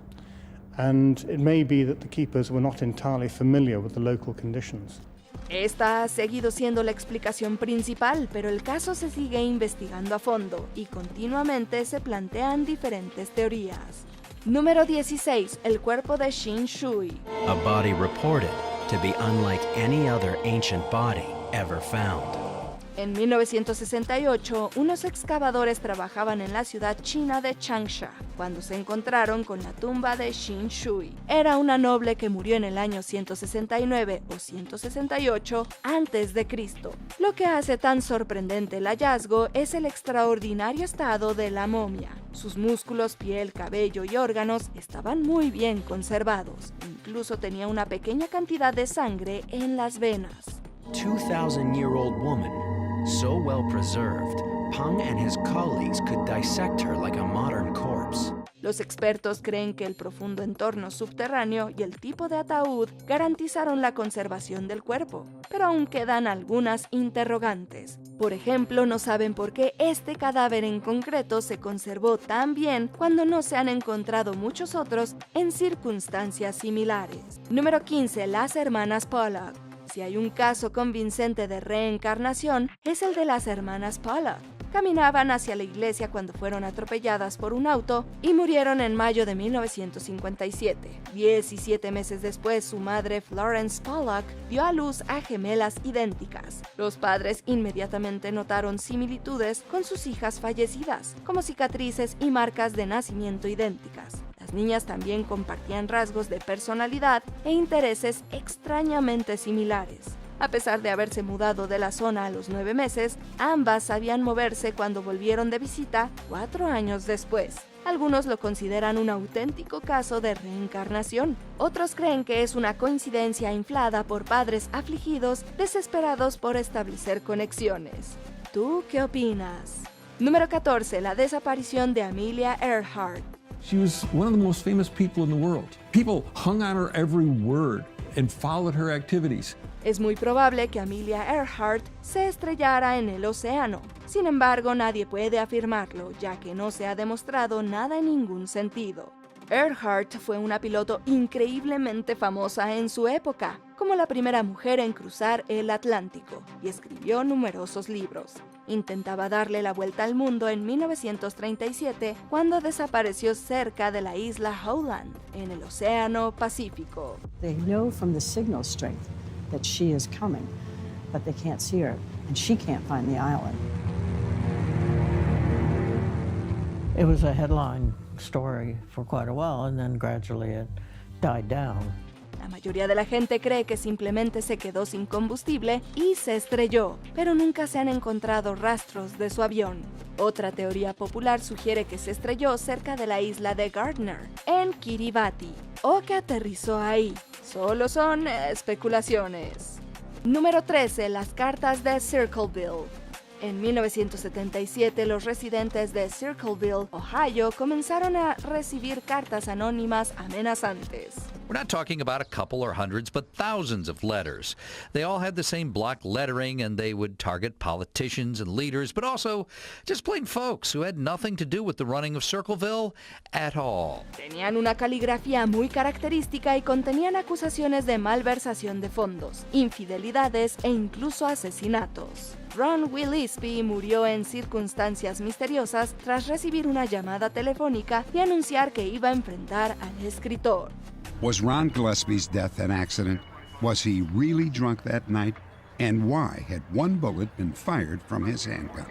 And it may be that the keepers were not entirely familiar with the local conditions. Esta ha seguido siendo la explicación principal, pero el caso se sigue investigando a fondo y continuamente se plantean diferentes teorías. Número 16. El cuerpo de Shin Shui. A body reported to be unlike any other ancient body ever found. En 1968, unos excavadores trabajaban en la ciudad china de Changsha cuando se encontraron con la tumba de Shin Shui. Era una noble que murió en el año 169 o 168 a.C. Lo que hace tan sorprendente el hallazgo es el extraordinario estado de la momia. Sus músculos, piel, cabello y órganos estaban muy bien conservados. Incluso tenía una pequeña cantidad de sangre en las venas. 2,000-year-old woman, so well preserved, Peng and his colleagues could dissect her like a modern corpse. Los expertos creen que el profundo entorno subterráneo y el tipo de ataúd garantizaron la conservación del cuerpo, pero aún quedan algunas interrogantes. Por ejemplo, no saben por qué este cadáver en concreto se conservó tan bien cuando no se han encontrado muchos otros en circunstancias similares. Número 15. Las hermanas Pollock. Si hay un caso convincente de reencarnación, es el de las hermanas Pollock. Caminaban hacia la iglesia cuando fueron atropelladas por un auto y murieron en mayo de 1957. 17 meses después, su madre Florence Pollock dio a luz a gemelas idénticas. Los padres inmediatamente notaron similitudes con sus hijas fallecidas, como cicatrices y marcas de nacimiento idénticas. Las niñas también compartían rasgos de personalidad e intereses extrañamente similares. A pesar de haberse mudado de la zona a los 9 meses, ambas sabían moverse cuando volvieron de visita 4 años después. Algunos lo consideran un auténtico caso de reencarnación. Otros creen que es una coincidencia inflada por padres afligidos, desesperados por establecer conexiones. ¿Tú qué opinas? Número 14. La desaparición de Amelia Earhart. She was one of the most famous people in the world. People hung on her every word and followed her activities. Es muy probable que Amelia Earhart se estrellara en el océano. Sin embargo, nadie puede afirmarlo, ya que no se ha demostrado nada en ningún sentido. Earhart fue una piloto increíblemente famosa en su época, como la primera mujer en cruzar el Atlántico, y escribió numerosos libros. Intentaba darle la vuelta al mundo en 1937 cuando desapareció cerca de la isla Howland, en el Océano Pacífico. They know from the signal strength that she is coming, but they can't see her, and she can't find the island. It was a headline story for quite a while, and then gradually it died down. La mayoría de la gente cree que simplemente se quedó sin combustible y se estrelló, pero nunca se han encontrado rastros de su avión. Otra teoría popular sugiere que se estrelló cerca de la isla de Gardner, en Kiribati, o que aterrizó ahí. Solo son especulaciones. Número 13. Las cartas de Circleville. En 1977, los residentes de Circleville, Ohio, comenzaron a recibir cartas anónimas amenazantes. We're not talking about a couple or hundreds, but thousands of letters. They all had the same block lettering, and they would target politicians and leaders, but also just plain folks who had nothing to do with the running of Circleville at all. Tenían una caligrafía muy característica y contenían acusaciones de malversación de fondos, infidelidades e incluso asesinatos. Ron Gillespie murió en circunstancias misteriosas tras recibir una llamada telefónica y anunciar que iba a enfrentar al escritor. Was Ron Gillespie's death an accident? Was he really drunk that night? And why had one bullet been fired from his handgun?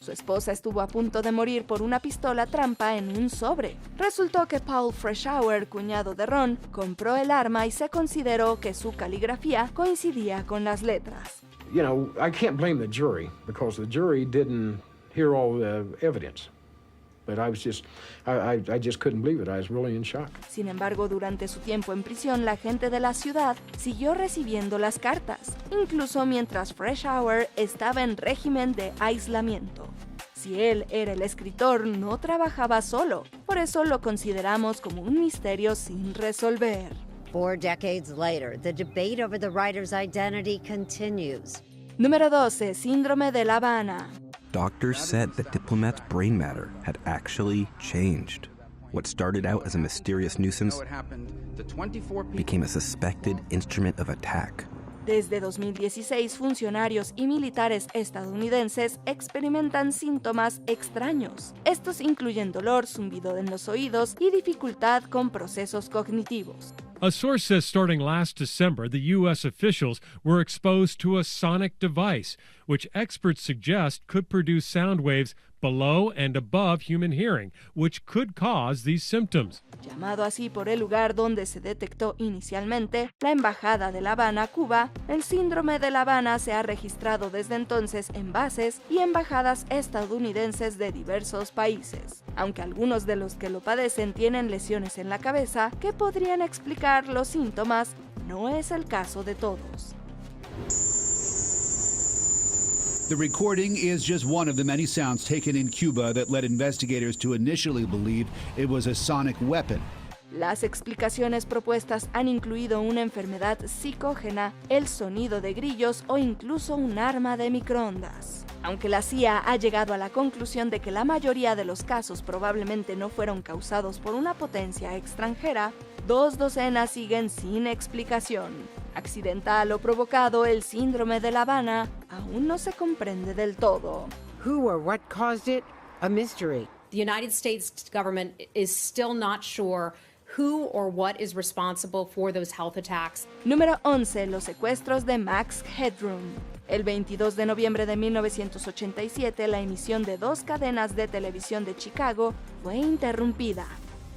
Su esposa estuvo a punto de morir por una pistola trampa en un sobre. Resultó que Paul Freshour, cuñado de Ron, compró el arma y se consideró que su caligrafía coincidía con las letras. You know, I can't blame the jury because the jury didn't hear all the evidence. But I just couldn't believe it. I was really in shock. Sin embargo, durante su tiempo en prisión, la gente de la ciudad siguió recibiendo las cartas, incluso mientras Freshour estaba en régimen de aislamiento. Si él era el escritor, no trabajaba solo, por eso lo consideramos como un misterio sin resolver. 4 decades later, the debate over the writer's identity continues. Número 12. Síndrome de La Habana. Doctors said that Diplomat's brain matter had actually changed. What started out as a mysterious nuisance became a suspected instrument of attack. Desde 2016, funcionarios y militares estadounidenses experimentan síntomas extraños. Estos incluyen dolor, zumbido en los oídos y dificultad con procesos cognitivos. A source says starting last December, the U.S. officials were exposed to a sonic device, which experts suggest could produce sound waves below and above human hearing, which could cause these symptoms. Llamado así por el lugar donde se detectó inicialmente, la Embajada de La Habana, Cuba, el síndrome de La Habana se ha registrado desde entonces en bases y embajadas estadounidenses de diversos países. Aunque algunos de los que lo padecen tienen lesiones en la cabeza que podrían explicar los síntomas, no es el caso de todos. The recording is just one of the many sounds taken in Cuba that led investigators to initially believe it was a sonic weapon. Las explicaciones propuestas han incluido una enfermedad psicógena, el sonido de grillos o incluso un arma de microondas. Aunque la CIA ha llegado a la conclusión de que la mayoría de los casos probablemente no fueron causados por una potencia extranjera, 2 docenas siguen sin explicación. Accidental o provocado, el síndrome de La Habana aún no se comprende del todo. Who or what caused it? A mystery. The United States government is still not sure who or what is responsible for those health attacks. Número 11. Los secuestros de Max Headroom. El 22 de noviembre de 1987, la emisión de 2 cadenas de televisión de Chicago fue interrumpida.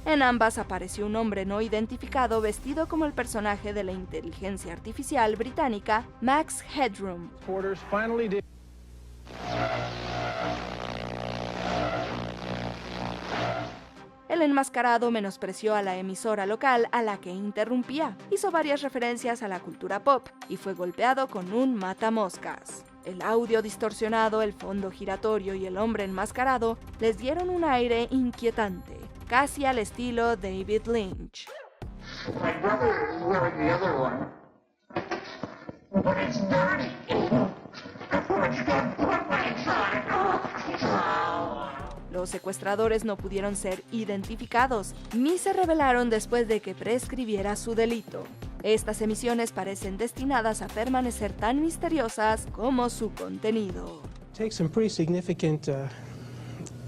En ambas apareció un hombre no identificado vestido como el personaje de la inteligencia artificial británica Max Headroom. El enmascarado menospreció a la emisora local a la que interrumpía, hizo varias referencias a la cultura pop y fue golpeado con un matamoscas. El audio distorsionado, el fondo giratorio y el hombre enmascarado les dieron un aire inquietante, casi al estilo David Lynch. My brother is wearing the other one, but it's dirty. It's got footprints on it. los secuestradores no pudieron ser identificados, ni se revelaron después de que prescribiera su delito. Estas emisiones parecen destinadas a permanecer tan misteriosas como su contenido. Take some pretty significant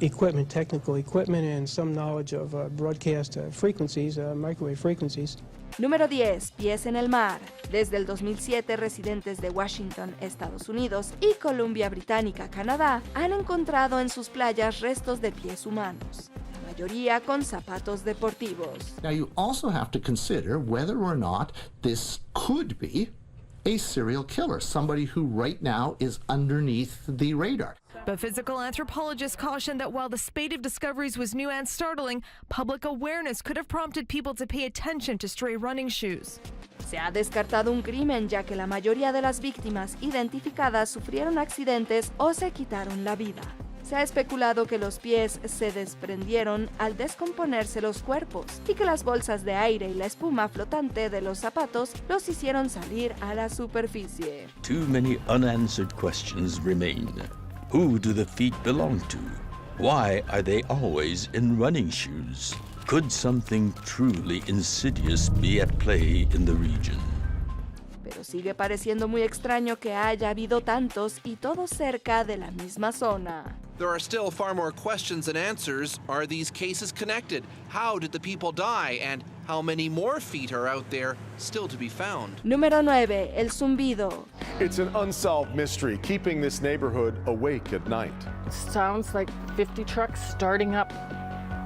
equipment, technical equipment, and some knowledge of broadcast frequencies, microwave frequencies. Número 10. Pies en el mar. Desde el 2007, residentes de Washington, Estados Unidos, y Columbia Británica, Canadá, han encontrado en sus playas restos de pies humanos, la mayoría con zapatos deportivos. Now you also have to consider whether or not this could be a serial killer, somebody who right now is underneath the radar. But physical anthropologists caution that while the spate of discoveries was new and startling, public awareness could have prompted people to pay attention to stray running shoes. Se ha descartado un crimen, ya que la mayoría de las víctimas identificadas sufrieron accidentes o se quitaron la vida. Se ha especulado que los pies se desprendieron al descomponerse los cuerpos y que las bolsas de aire y la espuma flotante de los zapatos los hicieron salir a la superficie. Too many unanswered questions remain. Who do the feet belong to? Why are they always in running shoes? Could something truly insidious be at play in the region? Pero sigue pareciendo muy extraño que haya habido tantos y todos cerca de la misma zona. There are still far more questions than answers. Are these cases connected? How did the people die? And how many more feet are out there still to be found? Número 9. El zumbido. It's an unsolved mystery, keeping this neighborhood awake at night. It sounds like 50 trucks starting up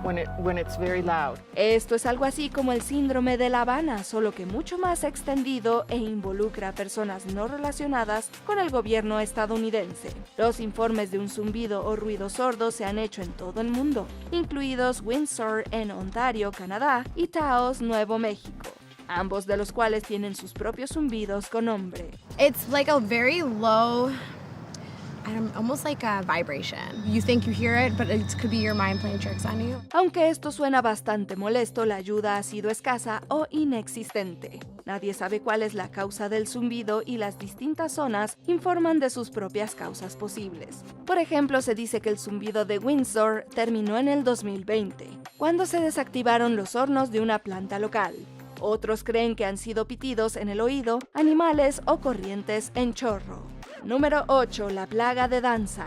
when it's very loud. Esto es algo así como el síndrome de La Habana, solo que mucho más extendido e involucra a personas no relacionadas con el gobierno estadounidense. Los informes de un zumbido o ruido sordo se han hecho en todo el mundo, incluidos Windsor en Ontario, Canadá, y Taos, Nuevo México, ambos de los cuales tienen sus propios zumbidos con nombre. It's like a very low, almost like a vibration. You think you hear it, but it could be your mind playing tricks on you. Aunque esto suena bastante molesto, la ayuda ha sido escasa o inexistente. Nadie sabe cuál es la causa del zumbido y las distintas zonas informan de sus propias causas posibles. Por ejemplo, se dice que el zumbido de Windsor terminó en el 2020, cuando se desactivaron los hornos de una planta local. Otros creen que han sido pitidos en el oído, animales o corrientes en chorro. Número 8. La plaga de danza.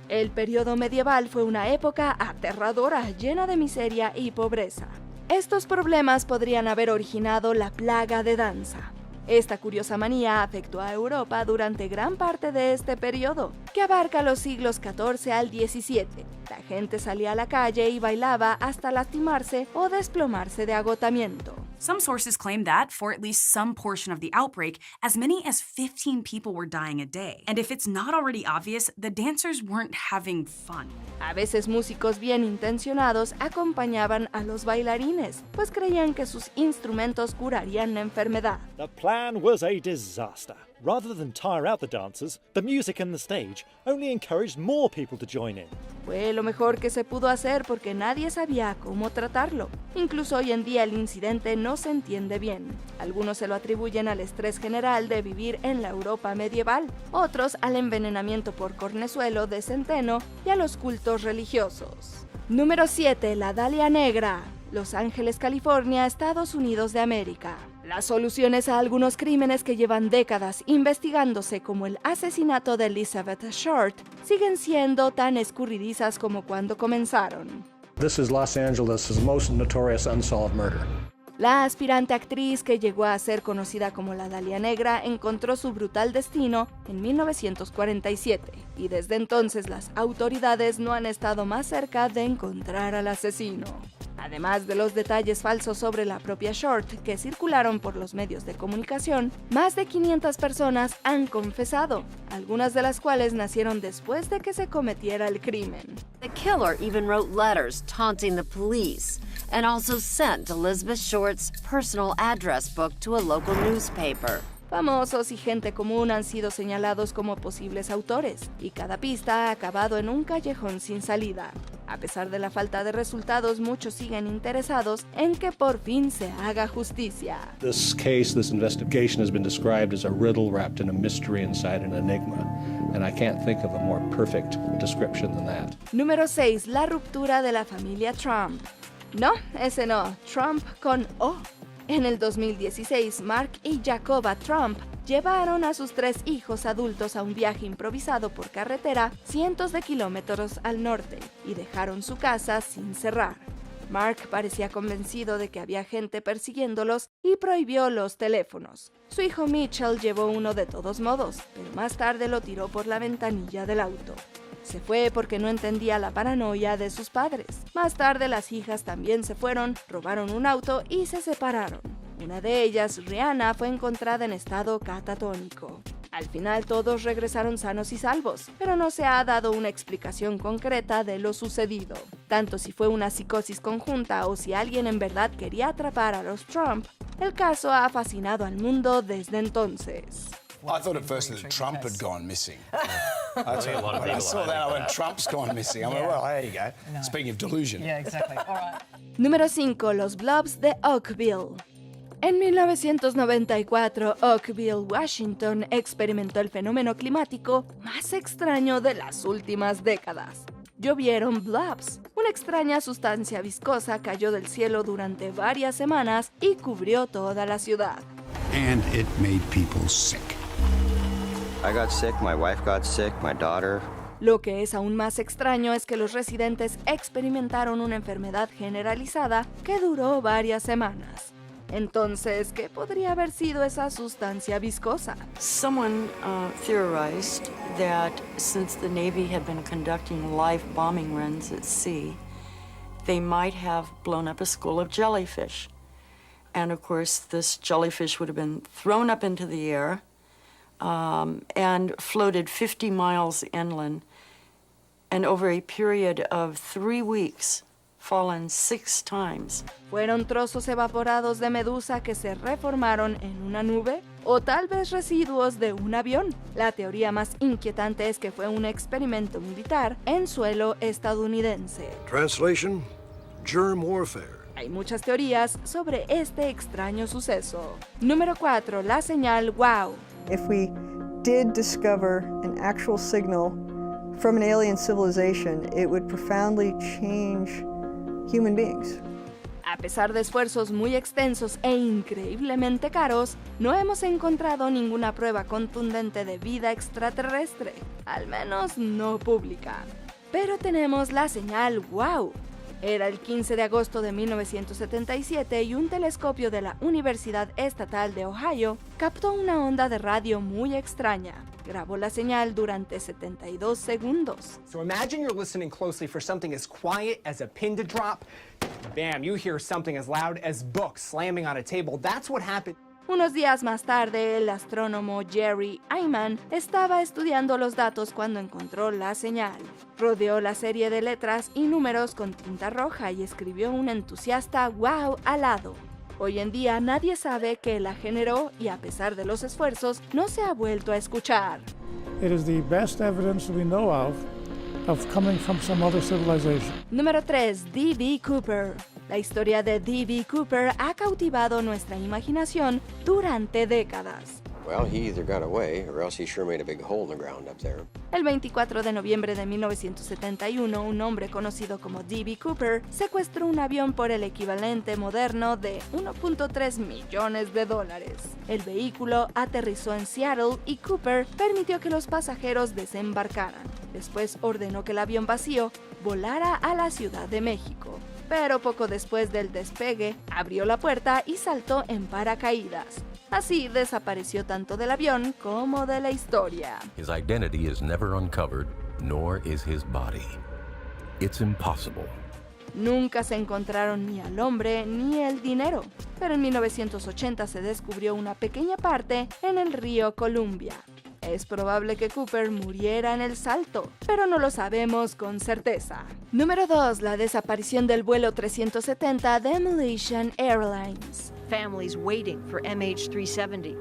El periodo medieval fue una época aterradora, llena de miseria y pobreza. Estos problemas podrían haber originado la plaga de danza. Esta curiosa manía afectó a Europa durante gran parte de este periodo, que abarca los siglos XIV al XVII. La gente salía a la calle y bailaba hasta lastimarse o desplomarse de agotamiento. Some sources claim that, for at least some portion of the outbreak, as many as 15 people were dying a day. And if it's not already obvious, the dancers weren't having fun. A veces músicos bien intencionados acompañaban a los bailarines, pues creían que sus instrumentos curarían la enfermedad. The plan was a disaster. Rather than tire out the dancers, the music and the stage only encouraged more people to join in. Fue lo mejor que se pudo hacer porque nadie sabía cómo tratarlo. Incluso hoy en día el incidente no se entiende bien. Algunos se lo atribuyen al estrés general de vivir en la Europa medieval, otros al envenenamiento por cornezuelo de centeno y a los cultos religiosos. Número 7. La Dalia Negra. Los Ángeles, California, Estados Unidos de América. Las soluciones a algunos crímenes que llevan décadas investigándose, como el asesinato de Elizabeth Short, siguen siendo tan escurridizas como cuando comenzaron. This is Los Angeles' most notorious unsolved murder. La aspirante actriz que llegó a ser conocida como la Dalia Negra encontró su brutal destino en 1947 y desde entonces las autoridades no han estado más cerca de encontrar al asesino. Además de los detalles falsos sobre la propia Short que circularon por los medios de comunicación, más de 500 personas han confesado, algunas de las cuales nacieron después de que se cometiera el crimen. The killer even wrote letters taunting the police and also sent Elizabeth Short's personal address book to a local newspaper. Famosos y gente común han sido señalados como posibles autores, y cada pista ha acabado en un callejón sin salida. A pesar de la falta de resultados, muchos siguen interesados en que por fin se haga justicia. This case, this investigation has been described as a riddle wrapped in a mystery inside an enigma. And I can't think of a more perfect description than that. Número 6. La ruptura de la familia Trump. No, ese no. Trump con O. En el 2016, Mark y Jacoba Trump llevaron a sus 3 hijos adultos a un viaje improvisado por carretera cientos de kilómetros al norte y dejaron su casa sin cerrar. Mark parecía convencido de que había gente persiguiéndolos y prohibió los teléfonos. Su hijo Mitchell llevó uno de todos modos, pero más tarde lo tiró por la ventanilla del auto. Se fue porque no entendía la paranoia de sus padres. Más tarde las hijas también se fueron, robaron un auto y se separaron. Una de ellas, Rihanna, fue encontrada en estado catatónico. Al final todos regresaron sanos y salvos, pero no se ha dado una explicación concreta de lo sucedido. Tanto si fue una psicosis conjunta o si alguien en verdad quería atrapar a los Trump, el caso ha fascinado al mundo desde entonces. I thought at first that Trump had gone missing. When I saw that, I went, Trump's gone missing. I went, well, there you go. No. Speaking of delusion. Yeah, exactly. All right. Número 5. Los blobs de Oakville. En 1994, Oakville, Washington, experimentó el fenómeno climático más extraño de las últimas décadas. Llovieron blobs. Una extraña sustancia viscosa cayó del cielo durante varias semanas y cubrió toda la ciudad. And it made people sick. I got sick, my wife got sick, my daughter. Lo que es aún más extraño es que los residentes experimentaron una enfermedad generalizada que duró varias semanas. Entonces, ¿qué podría haber sido esa sustancia viscosa? Someone theorized that since the Navy had been conducting live bombing runs at sea, they might have blown up a school of jellyfish. And of course, this jellyfish would have been thrown up into the air and floated 50 miles inland, and over a period of 3 weeks, fallen 6 times. ¿Fueron trozos evaporados de medusa que se reformaron en una nube? ¿O tal vez residuos de un avión? La teoría más inquietante es que fue un experimento militar en suelo estadounidense. Translation: germ warfare. Hay muchas teorías sobre este extraño suceso. Número 4. La señal WOW. If we did discover an actual signal from an alien civilization, it would profoundly change human beings. A pesar de esfuerzos muy extensos e increíblemente caros, no hemos encontrado ninguna prueba contundente de vida extraterrestre, al menos no pública. Pero tenemos la señal WOW. Era el 15 de agosto de 1977 y un telescopio de la Universidad Estatal de Ohio captó una onda de radio muy extraña. Grabó la señal durante 72 segundos. So imagine you're listening closely for something as quiet as a pin to drop. Bam, you hear something as loud as books slamming on a table. That's what happened. Unos días más tarde, el astrónomo Jerry Ayman estaba estudiando los datos cuando encontró la señal. Rodeó la serie de letras y números con tinta roja y escribió un entusiasta "wow" al lado. Hoy en día nadie sabe qué la generó y a pesar de los esfuerzos no se ha vuelto a escuchar. It is the best evidence we know of coming from some other civilization. Número 3. D.B. Cooper. La historia de D.B. Cooper ha cautivado nuestra imaginación durante décadas. Well, he either got away or else he sure made a big hole in the ground up there. El 24 de noviembre de 1971, un hombre conocido como D.B. Cooper secuestró un avión por el equivalente moderno de $1.3 millones. El vehículo aterrizó en Seattle y Cooper permitió que los pasajeros desembarcaran. Después ordenó que el avión vacío volara a la Ciudad de México. Pero poco después del despegue, abrió la puerta y saltó en paracaídas. Así desapareció tanto del avión como de la historia. His identity is never uncovered, nor is his body. It's impossible. Nunca se encontraron ni al hombre ni el dinero, pero en 1980 se descubrió una pequeña parte en el río Columbia. Es probable que Cooper muriera en el salto, pero no lo sabemos con certeza. Número 2. La desaparición del vuelo 370 de Malaysian Airlines. Families waiting for MH370.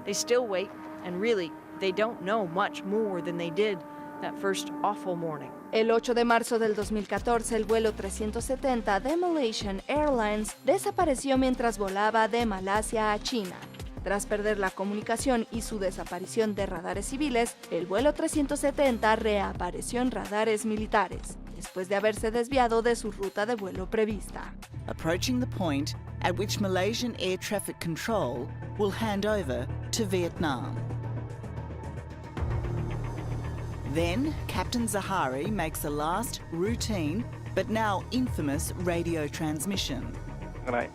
They still wait, and really, they don't know much more than they did that first awful morning. El 8 de marzo del 2014, el vuelo 370 de Malaysian Airlines desapareció mientras volaba de Malasia a China. Tras perder la comunicación y su desaparición de radares civiles, el vuelo 370 reapareció en radares militares, después de haberse desviado de su ruta de vuelo prevista. Approaching the point at which Malaysian Air Traffic Control will hand over to Vietnam. Then, Captain Zahari makes a last routine, but now infamous radio transmission. Good night.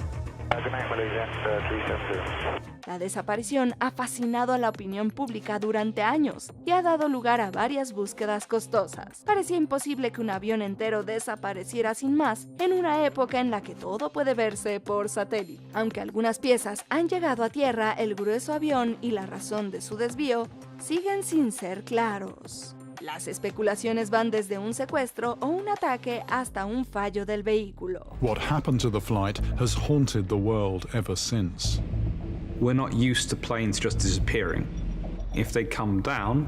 Good night, Malaysia 372. La desaparición ha fascinado a la opinión pública durante años y ha dado lugar a varias búsquedas costosas. Parecía imposible que un avión entero desapareciera sin más en una época en la que todo puede verse por satélite. Aunque algunas piezas han llegado a tierra, el grueso avión y la razón de su desvío siguen sin ser claros. Las especulaciones van desde un secuestro o un ataque hasta un fallo del vehículo. What happened to the flight has haunted the world ever since. We're not used to planes just disappearing. If they come down,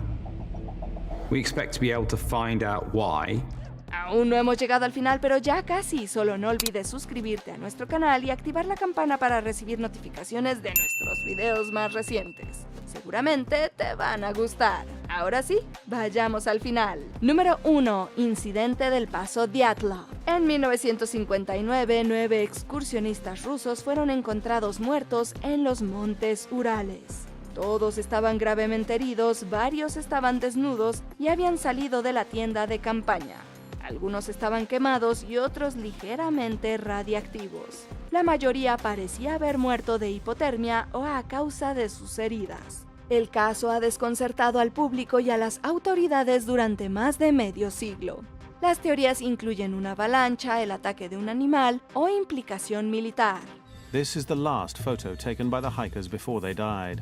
we expect to be able to find out why. Aún no hemos llegado al final, pero ya casi. Solo no olvides suscribirte a nuestro canal y activar la campana para recibir notificaciones de nuestros videos más recientes. Seguramente te van a gustar. Ahora sí, vayamos al final. Número 1. Incidente del Paso Dyatlov. En 1959, 9 excursionistas rusos fueron encontrados muertos en los montes Urales. Todos estaban gravemente heridos, varios estaban desnudos y habían salido de la tienda de campaña. Algunos estaban quemados y otros ligeramente radiactivos. La mayoría parecía haber muerto de hipotermia o a causa de sus heridas. El caso ha desconcertado al público y a las autoridades durante más de medio siglo. Las teorías incluyen una avalancha, el ataque de un animal o implicación militar. This is the last photo taken by the hikers before they died.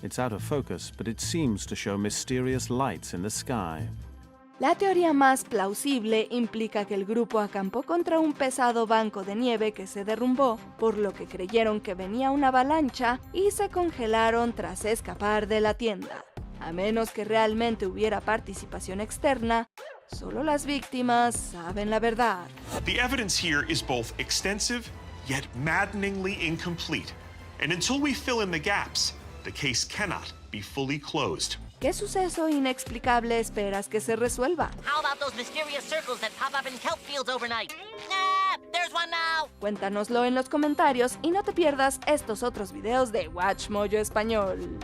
It's out of focus, but it seems to show mysterious lights in the sky. La teoría más plausible implica que el grupo acampó contra un pesado banco de nieve que se derrumbó, por lo que creyeron que venía una avalancha y se congelaron tras escapar de la tienda. A menos que realmente hubiera participación externa, solo las víctimas saben la verdad. The evidence here is both extensive yet maddeningly incomplete, and until we fill in the gaps, the case cannot be fully closed. ¿Qué suceso inexplicable esperas que se resuelva? How about those mysterious circles that pop up in kelp fields overnight? Ah, there's one now. Cuéntanoslo en los comentarios y no te pierdas estos otros videos de WatchMojo Español.